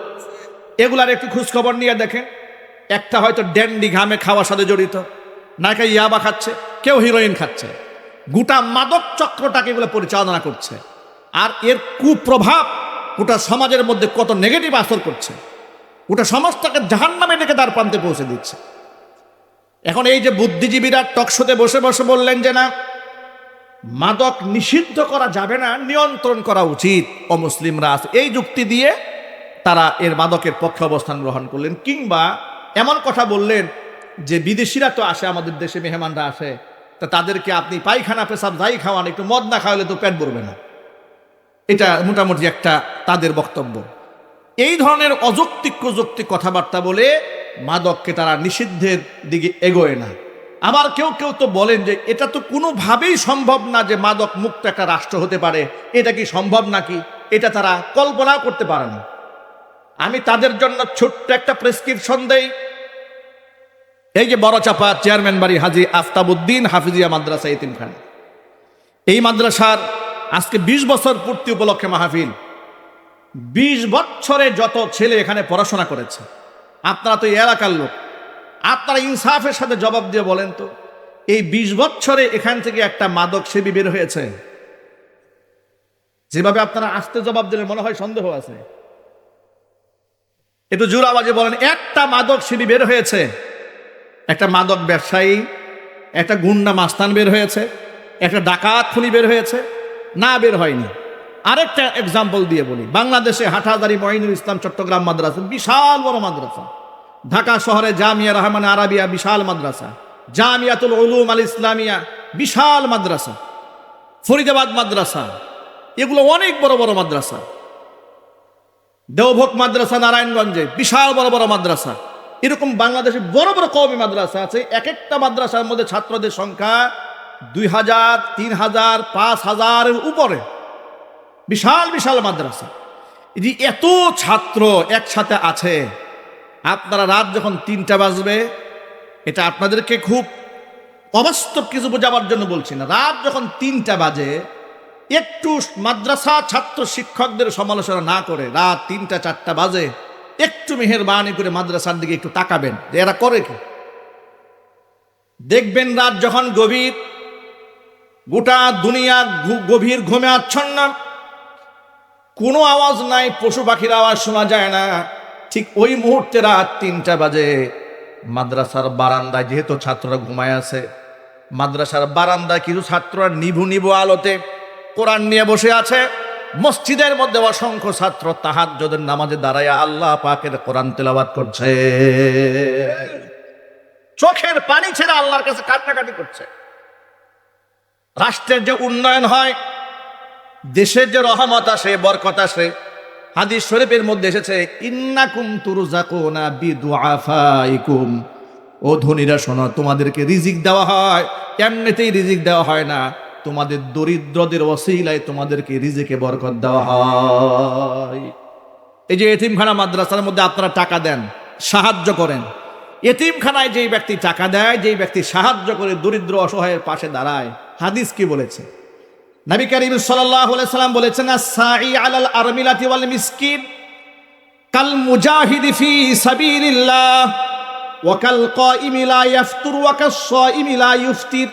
এগুলার একটু খোঁজখবর নিয়ে দেখেন, একটা হয়তো ড্যান্ডি ঘামে খাওয়ার সাথে জড়িত, নাকি ইয়াবা খাচ্ছে, কেউ হিরোইন খাচ্ছে, গোটা মাদক চক্রটাকে এগুলো পরিচালনা করছে। আর এর কুপ্রভাব গোটা সমাজের মধ্যে কত নেগেটিভ আসর করছে, গোটা সমাজটাকে জাহান্নামে ডেকে তার প্রান্তে পৌঁছে দিচ্ছে। এখন এই যে বুদ্ধিজীবীরা টকশোতে বসে বসে বললেন যে না, মাদক নিষিদ্ধ করা যাবে না, নিয়ন্ত্রণ করা উচিত, অমুসলিমরা আছে, এই যুক্তি দিয়ে তারা এর মাদকের পক্ষে অবস্থান গ্রহণ করলেন। কিংবা এমন কথা বললেন যে বিদেশিরা তো আসে আমাদের দেশে, মেহমানরা আসে, তা তাদেরকে আপনি পায়খানা পেশাব যাই খাওয়ান, একটু মদ না খাওয়ালে তো পেট ভরবে না। এটা মোটামুটি একটা তাদের বক্তব্য। এই ধরনের অযৌক্তিক প্রযুক্তি কথাবার্তা বলে মাদককে তারা নিষিদ্ধের দিকে এগোয় না। আবার কেউ কেউ তো বলেন যে এটা তো কোনোভাবেই সম্ভব না যে মাদক মুক্ত একটা রাষ্ট্র হতে পারে, এটা কি সম্ভব নাকি? এটা তারা কল্পনাও করতে পারে না। আমি তাদের জন্য ছোট্ট একটা প্রেসক্রিপশন দেই। এই যে বড়চাপা চেয়ারম্যান বাড়ি হাজী আফতাবউদ্দিন হাফিজিয়া মাদ্রাসা এতিমখানা, এই মাদ্রাসার আজকে 20 বছর পূর্তি উপলক্ষে মাহফিল। 20 বছরে যত ছেলে এখানে পড়াশোনা করেছে, আপনারা তো এই এলাকার লোক, আপনারা ইনসাফের সাথে জবাব দিয়ে বলেন তো, এই 20 বছরে এখান থেকে একটা মাদক সেবী বের হয়েছে? যেভাবে আপনারা আস্তে জবাব দিলে মনে হয় সন্দেহ আছে। একটু জোর আওয়াজে বলেন, একটা মাদক সেবী বের হয়েছে? একটা মাদক ব্যবসায়ী, একটা গুন্ডা মাস্তান বের হয়েছে, একটা ডাকাত খুনি বের হয়েছে? না, বের হয়নি। আরেকটা এক্সাম্পল দিয়ে বলি, বাংলাদেশে হাটহাজারী মঈনুল ইসলাম চট্টগ্রাম মাদ্রাসা, বিশাল বড় মাদ্রাসা। ঢাকা শহরে জামিয়া রহমান আরাবিয়া, বিশাল মাদ্রাসা। জামিয়াতুল উলুম আল ইসলামিয়া, বিশাল মাদ্রাসা। ফরিদাবাদ মাদ্রাসা, এগুলো অনেক বড় বড় মাদ্রাসা। দেওভোগ মাদ্রাসা নারায়ণগঞ্জে, বিশাল বড় বড় মাদ্রাসা। এরকম বাংলাদেশে বড় বড় কওমি মাদ্রাসা আছে। এক একটা মাদ্রাসার মধ্যে ছাত্রদের সংখ্যা 2000, 3000, 5000-এর উপরে। বিশাল বিশাল মাদ্রাসা। এই যে এত ছাত্র একসাথে আছে, আপনারা রাত যখন 3টা বাজবে, এটা আপনাদেরকে খুব অবাস্তব কিছু বোঝাবার জন্য বলছি না, রাত যখন 3টা বাজে, একটু মাদ্রাসা ছাত্র শিক্ষকদের সমালোচনা না করে, রাত 3টা 4টা বাজে, একটু মেহেরবানি করে মাদ্রাসার দিকে একটু তাকাবেন যে এরা করে কি। দেখবেন রাত যখন গভীর, গোটা দুনিয়া গভীর ঘুমে আচ্ছন্ন, কোনো আওয়াজ নাই, পশু পাখির আওয়াজ শোনা যায় না। ঠিক ওই মুহূর্তে রাত 3টা বাজে মাদ্রাসার বারান্দায়, যেহেতু ছাত্ররা ঘুমায় আছে, মাদ্রাসার বারান্দায় কিছু ছাত্ররা নিভু নিভু আলোতে কোরআন নিয়ে বসে আছে। মসজিদের মধ্যে অসংখ্য ছাত্র তাহাজ্জুদের নামাজে দাঁড়ায় আল্লাহ পাকের কোরআন তেলাওয়াত করছে, চোখের পানি ছেড়ে আল্লাহর কাছে কান্নাকাটি করছে। রাষ্ট্রের যে উন্নয়ন হয়, দেশের যে রহমত আসে, বরকত আসে, হাদিস শরীফের মধ্যে এসেছে, ইন্নাকুম তুরজাকুনা বিদুআফাইকুম, ও ধনীরা শোনো, তোমাদেরকে রিজিক দেওয়া হয়, এমনিতেই রিজিক দেওয়া হয় না, তোমাদের দরিদ্রদের ওসিলায় তোমাদেরকে রিজিকে বরকত দেওয়া হয়। এই যে এতিমখানা মাদ্রাসার মধ্যে আপনারা টাকা দেন, সাহায্য করেন, এতিমখানায় যেই ব্যক্তি টাকা দেয়, যেই ব্যক্তি সাহায্য করে, দরিদ্র অসহায়ের পাশে দাঁড়ায়, হাদিস কি বলেছে? নবী করিম সাল্লাল্লাহু আলাইহি সাল্লাম বলেছেন, আস-সাঈ আলাল আরমিলাতি ওয়াল মিসকিন কাল মুজাহিদি ফি সাবিলিল্লাহ ওয়া কাল কাইমি লা ইয়াফতুর ওয়া কাস সাইমি লা ইফতির,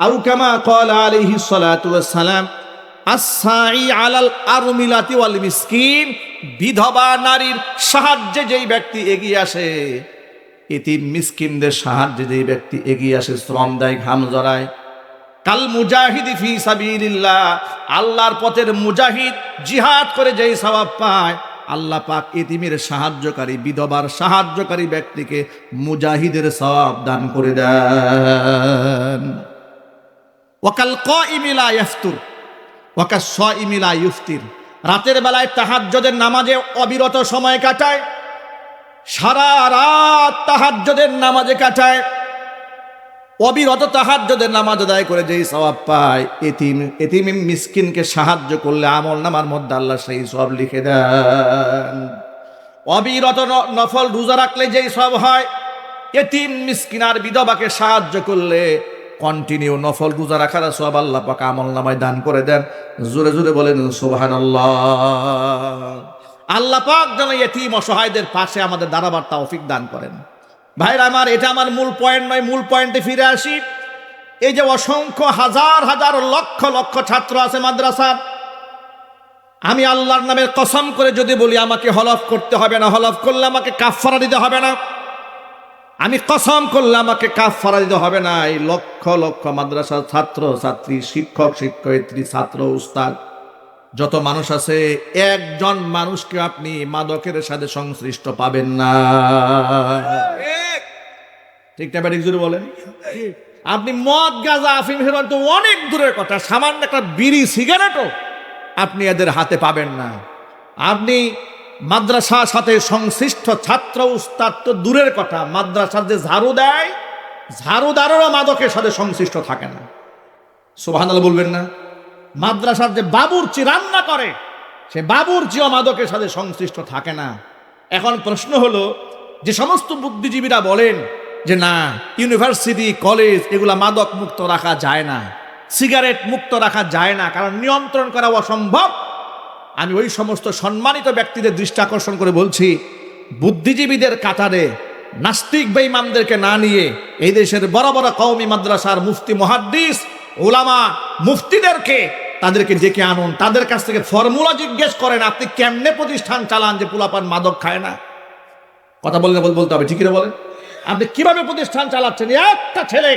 আও কামা ক্বালা আলাইহি সালাতু ওয়াস সালাম, আস-সাঈ আলাল আরমিলাতি ওয়াল মিসকিন, বিধবা নারীর সাহায্যে যেই ব্যক্তি এগিয়ে আসে, এতিম মিসকিনদের সাহায্যে যেই ব্যক্তি এগিয়ে আসে, শ্রম দেয়, ঘাম জড়ায়, কাল মুজাহিদি ফি সাবিলিল্লাহ, আল্লাহর পথের মুজাহিদ জিহাদ করে যেই সওয়াব পায়, আল্লাহ পাক এতিমের সাহায্যকারী, বিধবার সাহায্যকারী ব্যক্তিকে মুজাহিদের সওয়াব দান করে দেন। ওয়াকাল কাইমি লা ইফতুর ওয়া কাস সাইমি লা ইফতির, রাতের বেলায় তাহাজ্জুদের নামাজে অবিরত সময় কাটায়, সারা রাত তাহাজ্জুদের নামাজে কাটায়, অবিরত তাহাজ্জুদের নামাজ আদায় করে যেই সওয়াব পায়, এতিম মিসকিনকে সাহায্য করলে আমলনামার মধ্যে আল্লাহ সেই সওয়াব লিখে দেন। অবিরত নফল রোজা রাখলে যেই সওয়াব হয়, এতিম মিসকিন আর বিধবাকে সাহায্য করলে কন্টিনিউ নফল রোজা রাখার সওয়াব আল্লাহ পাক আমলনামায় দান করে দেন। জোরে জোরে বলেন সুবহানাল্লাহ। আল্লাহ পাক যেন এতিম অসহায়দের পাশে আমাদের দাঁড়াবার তৌফিক দান করেন। ভাইরা আমার, এটা আমার মূল পয়েন্ট নয়, মূল পয়েন্টে ফিরে আসি। এই যে অসংখ্য হাজার হাজার লক্ষ লক্ষ ছাত্র আছে মাদ্রাসার, আমি আল্লাহর নামের কসম করে যদি বলি আমাকে হলফ করতে হবে না, হলফ করলে আমাকে কাফারা দিতে হবে না, আমি কসম করলে আমাকে কাফারা দিতে হবে না, এই লক্ষ লক্ষ মাদ্রাসার ছাত্র ছাত্রী, শিক্ষক শিক্ষয়িত্রী, ছাত্র উস্তাদ যত মানুষ আছে, একজন মানুষকে আপনি মাদকের সাথে সংশ্লিষ্ট পাবেন না। ঠিক না ব্যাটিক জুড়ে বলেন? আপনি মদ, গাঁজা, আফিম, হেরোইন তো অনেক দূরের কথা, সামান্য একটা বিড়ি সিগারেটও আপনি এদের হাতে পাবেন না। আপনি মাদ্রাসার সাথে সংশ্লিষ্ট ছাত্র উস্তাদ তো দূরের কথা, মাদ্রাসার যে ঝাড়ু দেয়, ঝাড়ুদারেরও মাদকের সাথে সংশ্লিষ্ট থাকে না। সুবহানাল্লাহ বলবেন না? মাদ্রাসার যে বাবুর্চি রান্না করে, সে বাবুর্চিও মাদকের সাথে সংশ্লিষ্ট থাকে না। এখন প্রশ্ন হলো, যে সমস্ত বুদ্ধিজীবীরা বলেন যে না, ইউনিভার্সিটি, কলেজ এগুলা মাদক মুক্ত রাখা যায় না, সিগারেট মুক্ত রাখা যায় না, কারণ নিয়ন্ত্রণ করা অসম্ভব, আমি ওই সমস্ত সম্মানিত ব্যক্তিদের দৃষ্টি আকর্ষণ করে বলছি, বুদ্ধিজীবীদের কাতারে নাস্তিক বেঈমানদেরকে না নিয়ে এই দেশের বড় বড় কওমি মাদ্রাসার মুফতি, মুহাদ্দিস, উলামা, মুফতিদেরকে তাদেরকে ডেকে আনুন, তাদের কাছ থেকে ফর্মুলা জিজ্ঞেস করেন, আপনি কেমনে প্রতিষ্ঠান চালান যে পোলাপান মাদক খায় না? কথা বলতে হবে, ঠিক না বলেন? আপনি কিভাবে প্রতিষ্ঠান চালাচ্ছেন? একটা ছেলে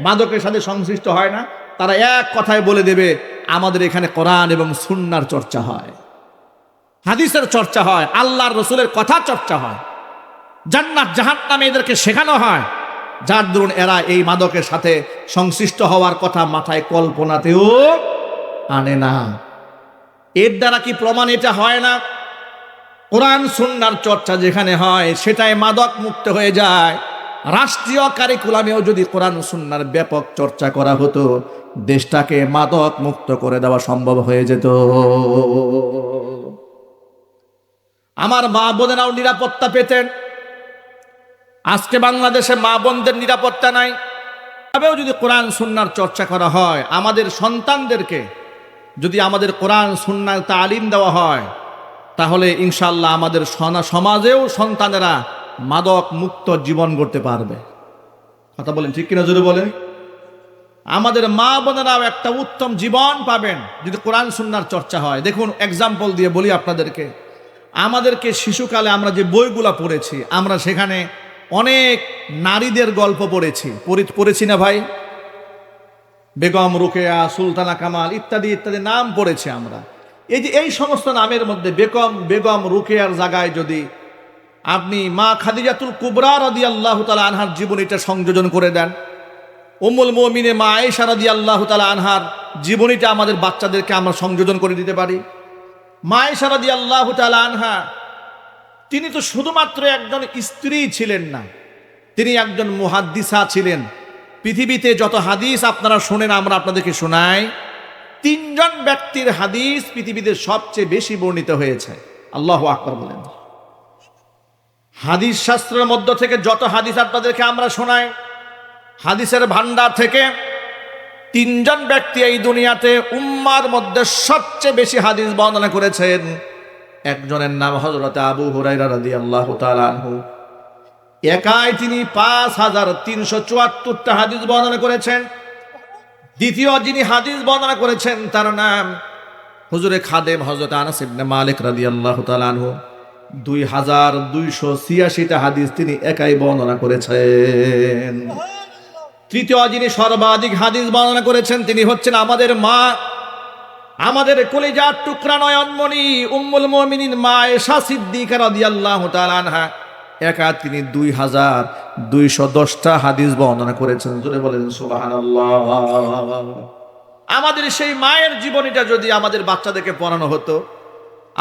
মাদকের সাথে সংশ্লিষ্ট হয় না, তারা এক কথায় বলে দেবে আমাদের এখানে কোরআন এবং সুন্নাহর চর্চা হয়, হাদিসের চর্চা হয়, আল্লাহর রসুলের কথা চর্চা হয়, জান্নাত জাহান্নাম এদেরকে শেখানো হয়, যার দরুন এরা এই মাদকের সাথে সংশ্লিষ্ট হওয়ার কথা মাথায় কল্পনাতেও আনে না। এর দ্বারা কি প্রমাণ এটা হয় না? কোরআন সুন্নাহর চর্চা যেখানে হয় সেটাই মাদক মুক্ত হয়ে যায়। রাষ্ট্রীয় কারিকুলামেও যদি কোরআন সুন্নাহর ব্যাপক চর্চা করা হতো, দেশটাকে মাদক মুক্ত করে দেওয়া সম্ভব হয়ে যেত। আমার মা বোনেরাও নিরাপত্তা পেতেন। আজকে বাংলাদেশে মা বোনদের নিরাপত্তা নাই। তবেও যদি কোরআন সুন্নাহর চর্চা করা হয়, আমাদের সন্তানদেরকে যদি আমাদের কোরআন সুন্নাহর তালিম দেওয়া হয়, তাহলে ইনশাআল্লাহ আমাদের সমাজেও সন্তানেরা মাদক মুক্ত জীবন গড়তে পারবে। কথা বলেন ঠিক কিনা? জোরে বলেন। আমাদের মা বোনেরাও একটা উত্তম জীবন পাবেন যদি কোরআন সুন্নাহর চর্চা হয়। দেখুন, এক্সাম্পল দিয়ে বলি আপনাদেরকে, আমাদেরকে শিশুকালে আমরা যে বইগুলা পড়েছি, আমরা সেখানে অনেক নারীদের গল্প পড়েছি না ভাই? বেগম রোকেয়া, সুলতানা কামাল ইত্যাদি ইত্যাদি নাম পড়েছি আমরা। এই সমস্ত নামের মধ্যে বেগম রোকেয়ার জায়গায় যদি আপনি মা খাদিজাতুল কুবরা রাদিয়াল্লাহু তাআলা আনহার জীবনীটা সংযোজন করে দেন, উম্মুল মুমিনে মা আয়েশা রাদিয়াল্লাহু তাআলা আনহার জীবনীটা আমাদের বাচ্চাদেরকে আমরা সংযোজন করে দিতে পারি। মা আয়েশা রাদিয়াল্লাহু তাআলা আনহা তিনি তো শুধুমাত্র একজন স্ত্রী ছিলেন না, তিনি একজন মুহাদ্দিসা ছিলেন। পৃথিবীতে যত হাদিস আপনারা শোনেন, আমরা আপনাদেরকে শোনাই, 3 জন ব্যক্তির হাদিস পৃথিবীতে সবচেয়ে বেশি বর্ণিত হয়েছে। আল্লাহু আকবার বলেন। হাদিস শাস্ত্রের মধ্য থেকে যত হাদিস আপনাদেরকে আমরা শোনাই, হাদিসের ভান্ডার থেকে 3 জন ব্যক্তি এই দুনিয়াতে উম্মার মধ্যে সবচেয়ে বেশি হাদিস বর্ণনা করেছেন। একজনের নাম হযরত আবু হুরায়রা রাদিয়াল্লাহু তাআলা আনহু। একাই তিনি 5374টা হাদিস বর্ণনা করেছেন। দ্বিতীয় যিনি হাদিস বর্ণনা করেছেন তার নাম হুজুরে খাদেম হযরত আনাস ইবনে মালিক রাদিয়াল্লাহু তাআলা আনহু। 2286টা হাদিস তিনি একাই বর্ণনা করেছেন। তৃতীয় যিনি সর্বাধিক হাদিস বর্ণনা করেছেন তিনি হচ্ছেন আমাদের মা, আমাদের কলিজার টুকরা নয়নমণি উম্মুল মুমিনিন মা আয়েশা সিদ্দিকা রাদিয়াল্লাহু তাআলা আনহা। একা তিনি 2210টা হাদিস বর্ণনা করেছেন। জোরে বলেন সুবহানাল্লাহ। আমাদের সেই মায়ের জীবনীটা যদি আমাদের বাচ্চাদেরকে পড়ানো হতো,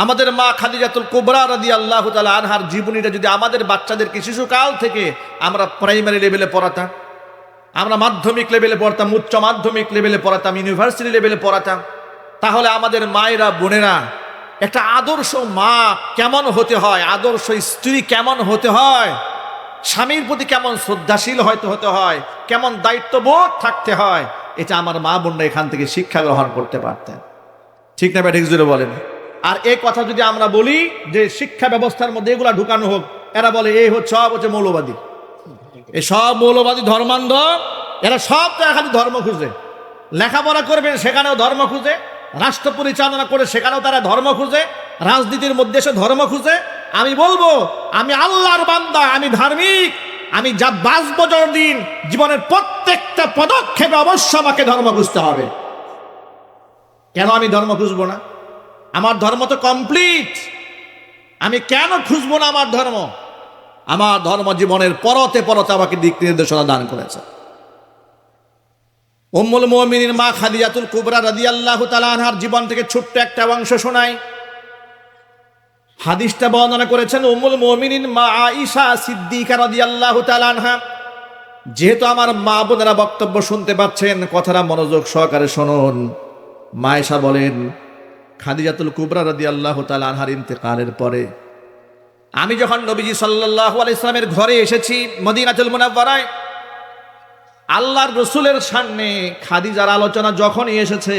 আমাদের মা খাদিজাতুল কুবরা রাদিয়াল্লাহু তাআলা আনহার জীবনীটা যদি আমাদের বাচ্চাদেরকে শিশুকাল থেকে আমরা প্রাইমারি লেভেলে পড়াতাম, আমরা মাধ্যমিক লেভেলে পড়তাম, উচ্চ মাধ্যমিক লেভেলে পড়াতাম, ইউনিভার্সিটি লেভেলে পড়াতাম, তাহলে আমাদের মায়েরা বোনেরা একটা আদর্শ মা কেমন হতে হয়, আদর্শ স্ত্রী কেমন হতে হয়, স্বামীর প্রতি কেমন শ্রদ্ধাশীল হতে হয়, কেমন দায়িত্ববোধ থাকতে হয়, এটা আমার মা বোনরা এখান থেকে শিক্ষা গ্রহণ করতে পারতেন। ঠিক না ব্যাঠিক? জোরে বলেন। আর এই কথা যদি আমরা বলি যে শিক্ষা ব্যবস্থার মধ্যে এগুলা ঢুকানো হোক, এরা বলে এই সব হচ্ছে মৌলবাদী, এই সব মৌলবাদী ধর্মান্ধ, এরা সব তো খালি ধর্ম খুঁজে। লেখাপড়া করবেন সেখানেও ধর্ম খুঁজে, রাষ্ট্র পরিচালনা করে সেখানেও তারা ধর্ম খুঁজে, রাজনীতির মধ্যে এসে ধর্ম খুঁজে। আমি বলবো, আমি আল্লাহর বান্দা, আমি ধার্মিক, আমি যা বাঁচবো যতদিন, জীবনের প্রত্যেকটা পদক্ষেপে অবশ্য আমাকে ধর্ম খুঁজতে হবে। কেন আমি ধর্ম খুঁজবো না? আমার ধর্ম তো কমপ্লিট। আমি কেন খুঁজবো না আমার ধর্ম? আমার ধর্ম জীবনের পরতে পরতে আমাকে দিক নির্দেশনা দান করেছে। উম্মুল মুমিনিন মা খাদিজাতুল কুবরা রাদিয়াল্লাহু তাআলা আনহার জীবন থেকে ছোট্ট একটা অংশ শোনাই। হাদিসটা বর্ণনা করেছেন উম্মুল মুমিনিন মা আয়েশা সিদ্দিকা রাদিয়াল্লাহু তাআলা আনহা। যেহেতু আমার মা বোনেরা বক্তব্য শুনতে পাচ্ছেন, কথাটা মনোযোগ সহকারে শুনুন। মা আয়েশা বলেন, খাদিজাতুল কুবরা রাদিয়াল্লাহু তাআলা আনহার ইন্তেকালের পরে আমি যখন নবীজি সাল্লাল্লাহু আলাইহি সাল্লামের ঘরে এসেছি মদিনাতুল মুনাওয়ারায়, আল্লাহর রসুলের সামনে খাদিজার আলোচনা যখনই এসেছে,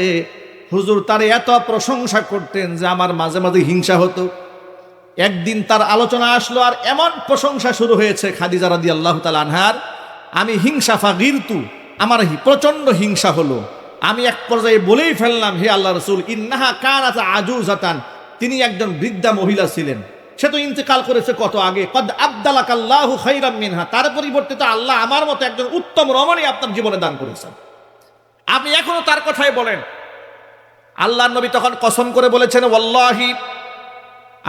হুজুর তার এত প্রশংসা করতেন যে আমার মাঝে মাঝে হিংসা হতো। একদিন তার আলোচনা আসলো আর এমন প্রশংসা শুরু হয়েছে খাদিজা রাদিয়াল্লাহু তাআলা আনহার, আমি হিংসা ফাগিরতু, আমার প্রচন্ড হিংসা হলো। আমি এক পর্যায়ে বলেই ফেললাম, হে আল্লাহ রসুল, ইন্নাহা কানাত আজুজাতান, তিনি একজন বৃদ্ধা মহিলা ছিলেন, সে তো ইন্তেকাল করেছে কত আগে। কদ আবদালাকাল্লাহু খাইরাম মিনহা, তার পরিবর্তে তো আল্লাহ আমার মতো একজন উত্তম রমণী আপনার জীবনে দান করেছেন। আপনি এখনো তার কথাই বলেন। আল্লাহর নবী তখন কসম করে বলেছেন, ওয়াল্লাহি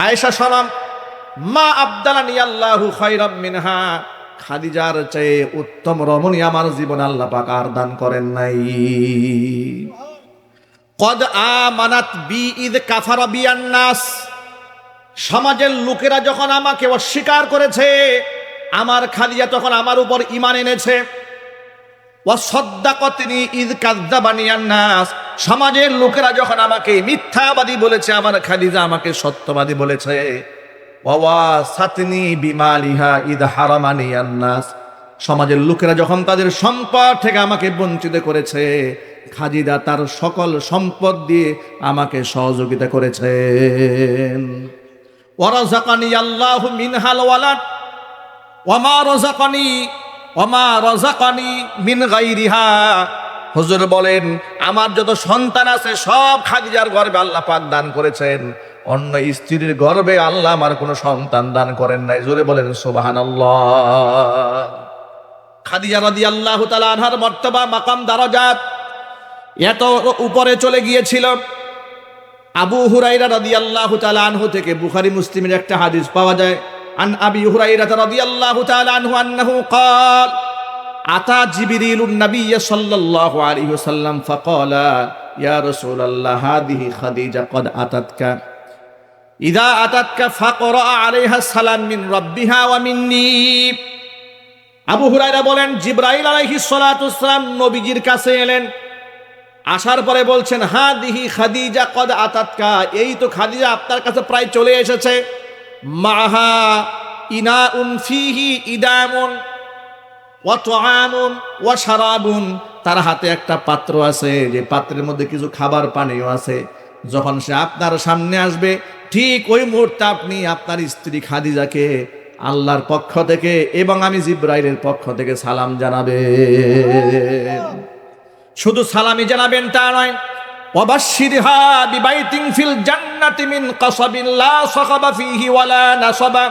আয়েশা শোনাম, মা আবদালানি আল্লাহু খাইরাম মিনহা, খাদিজার চেয়ে উত্তম রমণী আমার জীবনে আল্লাহ পাক আর দান করেন নাই। কদ আমানাত বি ইদ কাফারা বিয়ান নাস, সমাজের লোকেরা যখন আমাকে অস্বীকার করেছে, আমার খাদিজা তখন আমার উপর ঈমান এনেছে। ওয়াসাদ্দাকাতনি ইদ কাযযাবানিয়ান নাস, সমাজের লোকেরা যখন আমাকে মিথ্যাবাদী বলেছে, আমার খাদিজা আমাকে সত্যবাদী বলেছে। ওয়াসাতনি বিমালিহা ইদ হারামানিয়ান নাস, সমাজের লোকেরা যখন তাদের সম্পদ থেকে আমাকে বঞ্চিত করেছে, খাদিজা তার সকল সম্পদ দিয়ে আমাকে সহযোগিতা করেছেন। ওয়ারাযাকানি আল্লাহু মিনহাল ওয়ালাদ ওয়ামা রাযাকানি মিন গায়রিহা, হুজুর বলেন আমার যত সন্তান আছে সব খাদিজার গর্ভে আল্লাহ পাক দান করেছেন, অন্য স্ত্রীর গর্ভে আল্লাহ আমার কোনো সন্তান দান করেন নাই। জোরে বলেন সুবহানাল্লাহ। খাদিজা রাদিয়াল্লাহু তাআলা আনহার মর্তবা, মাকাম, দারাজাত এত উপরে চলে গিয়েছিল। আবু হুরায়রা রাদিয়াল্লাহু তাআলা আনহু থেকে বুখারী মুসলিমের একটা হাদিস পাওয়া যায়, আন আবি হুরায়রা রাদিয়াল্লাহু তাআলা আনহু আন্নাহু ক্বাল আতা জিবরিলুন নাবিয়্য সাল্লাল্লাহু আলাইহি ওয়াসাল্লাম ফাকালা ইয়া রাসূলুল্লাহ হাদিহি খাদিজা ক্বাদ আতাতকা ইযা আতাতকা ফাকরা আলাইহা সালাম মিন রাব্বিহা ওয়া মিন্নি। আবু হুরায়রা বলেন, জিবরাইল আলাইহিস সালাতু ওয়াস সালাম নবীজির কাছে এলেন, আসার পরে বলছেন, হাদিহি খাদিজা কদ আতাতকা, এই তো খাদিজা আপনার কাছে প্রায় চলে এসেছে। মাহা ইনাউন ফিহি ইদামুন ওয়া তুআমুন ওয়া শারাবুন, তার হাতে একটা পাত্র আছে, যে পাত্রের মধ্যে কিছু খাবার পানীয় আছে। যখন সে আপনার সামনে আসবে, ঠিক ওই মুহূর্তে আপনি আপনার স্ত্রী খাদিজাকে আল্লাহর পক্ষ থেকে এবং আমি জিবরাইলের পক্ষ থেকে সালাম জানাবেন। শুধু সালামি জানাবেন তা নয়, ওয়াবাশশিরহা বিবাইতিন ফিল জান্নাতি মিন কাসাবিন লা সাখাবা ফিহি ওয়ালা নাসাবা,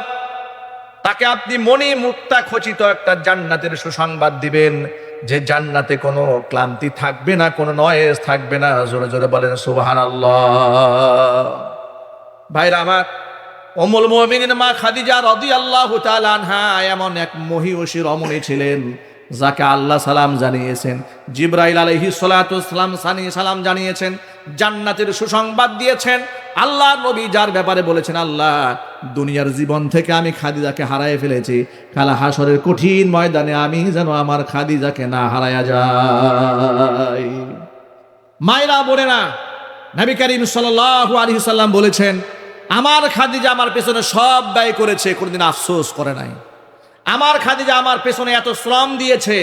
তাকে আপনি মনি মুক্তা খচিত একটা জান্নাতের সুসংবাদ দিবেন, যে জান্নাতে কোনো ক্লান্তি থাকবে না, কোনো নয়েজ থাকবে না। জোরে জোরে বলেন সুবহানাল্লাহ। ভাইরা আমার, উম্মুল মুমিনিন মা খাদিজা রাদিয়াল্লাহু তাআলা আনহা এমন এক মহিয়সী রমণী ছিলেন, যাকে আল্লাহ সালাম জানিয়েছেন, জিবরাইল আলাইহিস সালাতু ওয়াস সালাম সালাম জানিয়েছেন, জান্নাতের সুসংবাদ দিয়েছেন। আল্লাহ নবী যার ব্যাপারে বলেছেন, আল্লাহ দুনিয়ার জীবন থেকে আমি খাদিজাকে হারায় ফেলেছি, কাল হাসরের কঠিন ময়দানে আমি যেন আমার খাদিজাকে না হারায়া যাই। মায়েরা বোনেরা, নবী করিম সাল্লাল্লাহু আলাইহি সাল্লাম বলেছেন, আমার খাদিজা আমার পেছনে সব ব্যয় করেছে, কোনোদিন আফসোস করে নাই। আমার খাদিজা আমার পেছনে এত শ্রম দিয়েছে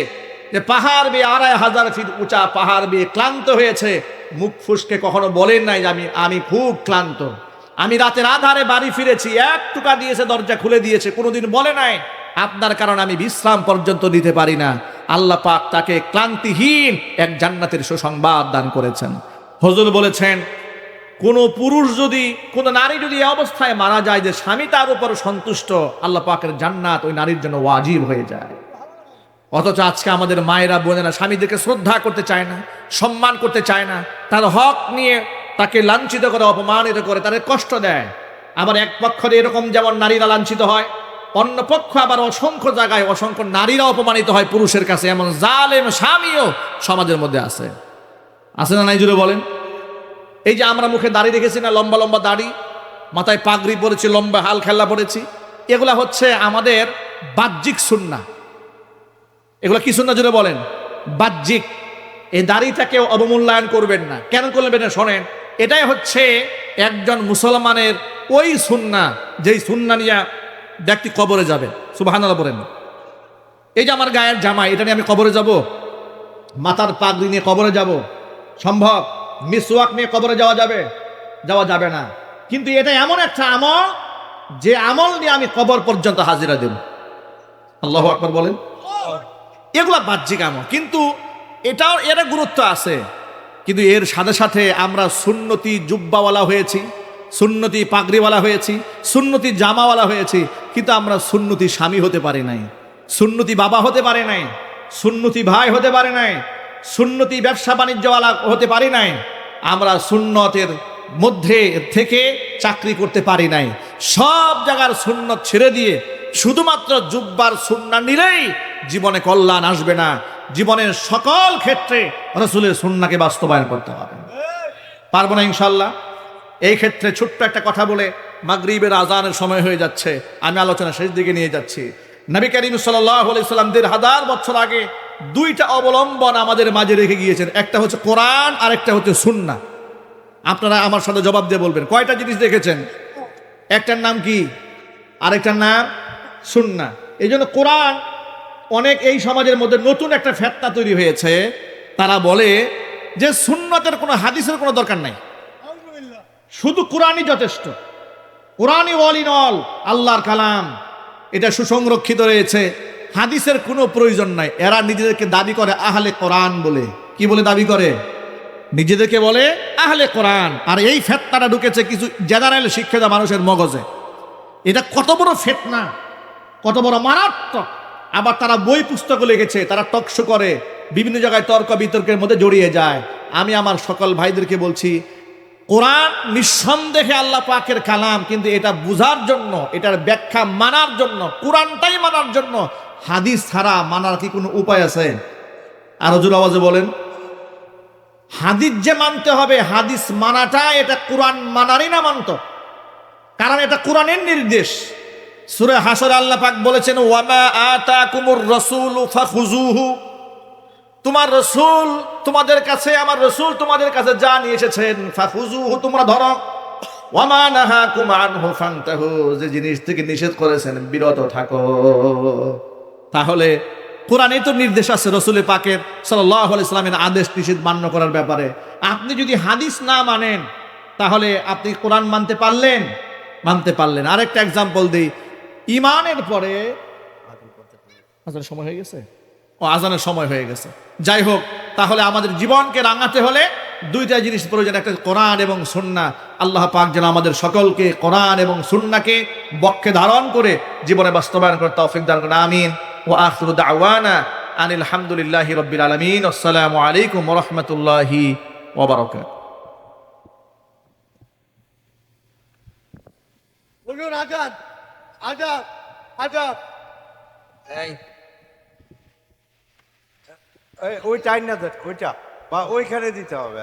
যে পাহাড় বেয়ে 2500 ফিট উঁচা পাহাড় বেয়ে ক্লান্ত হয়েছে, মুখ ফুসকে কখনো বলেন নাই যে আমি খুব ক্লান্ত, আমি রাতের আধারে বাড়ি ফিরেছি, এক টুকা দিয়েছে, দরজা খুলে দিয়েছে, কোনোদিন বলে নাই আপনার কারণে আমি বিশ্রাম পর্যন্ত নিতে পারি না। আল্লাহ পাক তাকে ক্লান্তিহীন এক জান্নাতের সুসংবাদ দান করেছেন। হুজুর বলেছেন, কোন পুরুষ যদি, কোন নারী যদি এই অবস্থায় মারা যায় যে স্বামী তার উপর সন্তুষ্ট, আল্লাহ পাকের জান্নাত ওই নারীর জন্য ওয়াজিব হয়ে যায়। অথচ আজকে আমাদের মায়েরা বোনেরা স্বামীদেরকে শ্রদ্ধা করতে চায় না, সম্মান করতে চায় না, তার হক নিয়ে তাকে লাঞ্ছিত করে, অপমানিত করে, তাদের কষ্ট দেয়। আবার এক পক্ষ এরকম যেমন নারীরা লাঞ্ছিত হয়, অন্য পক্ষ আবার অসংখ্য জায়গায় অসংখ্য নারীরা অপমানিত হয় পুরুষের কাছে। এমন জালেম স্বামীও সমাজের মধ্যে আছে না নাই? জুড়ে বলেন। এই যে আমরা মুখে দাড়ি রেখেছি না, লম্বা লম্বা দাড়ি, মাথায় পাগড়ি পরেছি, লম্বা হাল খেলা পরেছি, এগুলা হচ্ছে আমাদের বাহ্যিক সুন্নাহ। এগুলা কি সুন্নাহ জুড়ে বলেন? বাহ্যিক। এই দাড়িটাকে অবমূল্যায়ন করবেন না। কেন করবেন না শোনেন, এটাই হচ্ছে একজন মুসলমানের ওই সুন্নাহ যেই সুন্নাহ নিয়ে ব্যক্তি কবরে যাবে। সুবহানাল্লাহ বলেন। এই যে আমার গায়ের জামা, এটা নিয়ে আমি কবরে যাব? মাথার পাগড়ি নিয়ে কবরে যাব সম্ভব? মিসওয়াক নিয়ে কবরে যাওয়া যাবে না। কিন্তু এটা এমন একটা আমল, যে আমল নিয়ে আমি কবর পর্যন্ত হাজিরা দেব। আল্লাহু আকবার বলেন। এগুলা বাহ্যিক আমল, কিন্তু এর গুরুত্ব আছে। কিন্তু এর সাথে সাথে আমরা সুন্নতি জুব্বাওয়ালা হয়েছি, সুন্নতি পাগড়িওয়ালা হয়েছি, সুন্নতি জামাওয়ালা হয়েছি, কিন্তু আমরা সুন্নতি স্বামী হতে পারি নাই, সুন্নতি বাবা হতে পারি নাই, সুন্নতি ভাই হতে পারি নাই, সুন্নতি ব্যবসা বাণিজ্যওয়ালা হতে পারি নাই, আমরা সুন্নতের মধ্যে থেকে চাকরি করতে পারি নাই। সব জায়গার সুন্নত ছেড়ে দিয়ে শুধুমাত্র জুব্বার সুন্নাহ নিলেই জীবনে কল্যাণ আসবে না, জীবনের সকল ক্ষেত্রে রাসূলের সুন্নাহকে বাস্তবায়ন করতে হবে। পারবো না ইনশাল্লাহ। এই ক্ষেত্রে ছোট্ট একটা কথা বলে মাগরিবের আজানের সময় হয়ে যাচ্ছে, আমি আলোচনা শেষ দিকে নিয়ে যাচ্ছি। নবী করিম সাল্লাল্লাহু আলাইহি সাল্লাম ১৫০০ বছর আগে দুইটা অবলম্বন আমাদের মাঝে রেখে গিয়েছেন, একটা হচ্ছে কোরআন আর একটা হচ্ছে সুন্নাহ। আপনারা আমার সাথে জবাব দিয়ে বলবেন কয়টা জিনিস দেখেছেন? একটার নাম কি, আরেকটার নাম সুন্নাহ। এই জন্য কোরআন অনেক এই সমাজের মধ্যে নতুন একটা ফেতনা তৈরি হয়েছে, তারা বলে যে সুন্নতের কোনো হাদিসের কোনো দরকার নাই, শুধু কোরআনই যথেষ্ট, কোরআনই অল ইন অল, আল্লাহর কালাম, এটা সুসংরক্ষিত রয়েছে, হাদিসের কোনো প্রয়োজন নাই। এরা নিজেদেরকে দাবি করে আহলে কোরআন বলে। কি বলে দাবি করে? নিজেদেরকে বলে আহলে কোরআন। আর এই ফেতনাটা ঢুকেছে কিছু জেনারেল শিক্ষিত মানুষের মগজে। এটা কত বড় ফেতনা, কত বড় মারাত্মক। আবার তারা বই পুস্তক লিখেছে, তারা টকশো করে, বিভিন্ন জায়গায় তর্ক বিতর্কের মধ্যে জড়িয়ে যায়। আমি আমার সকল ভাইদেরকে বলছি, কোরআন নিঃসন্দেহে আল্লাহ পাকের কালাম, কিন্তু এটা বুঝার জন্য, এটার ব্যাখ্যা মানার জন্য, কোরআনটাই মানার জন্য হাদিস ছাড়া মানার কি কোনো উপায় আছে? আরো জোর আওয়াজে বলেন। হাদিস যে মানতে হবে, হাদিস মানাটা এটা কোরআন মানারই না মানত, কারণ এটা কোরআনের নির্দেশ। সূরা হাসর আল্লাহ পাক বলেছেন, ওয়ামা আতাকুমুর রাসূলু ফাখুযুহু, তোমার রসুল তোমাদের কাছে, আমার রসুল তোমাদের কাছে যা নিয়ে এসেছেন, ফাখুযুহু, তোমরা ধরো, ওয়ামা নাহাকুম আনহু ফান্তাহু, যে জিনিস থেকে নিষেধ করেছেন বিরত থাকো। তাহলে কোরআনে তো নির্দেশ আছে রসুল পাকের সাল্লাল্লাহু আলাইহি সাল্লামের আদেশ নিষেধ মান্য করার ব্যাপারে। আপনি যদি হাদিস না মানেন, তাহলে আপনি কোরআন মানতে পারলেন? মানতে পারলেন। আরেকটা এক্সাম্পল দিই, ইমানের পরে আজানের সময় হয়ে গেছে, আজানের সময় হয়ে গেছে। যাই হোক, তাহলে আমাদের জীবনকে রাঙাতে হলে দুইটা জিনিস প্রয়োজন, একটা কোরআন এবং সুন্নাহ। আল্লাহ পাক যেন আমাদের সকলকে কোরআন এবং সুন্নাহকে বক্ষে ধারণ করে জীবনে বাস্তবায়ন করতে তৌফিক দান করেন। আমিন। ওয়া আখিরু দাওয়ানা আনিল হামদুলিল্লাহি রাব্বিল আলামিন। আসসালামু আলাইকুম ওয়া রাহমাতুল্লাহি ওয়া বারাকাতুহু। বলুন আজাদ, আজাদ, আজাদ। এই ওই টাইম না দেখ, ওইটা বা ওইখানে দিতে হবে।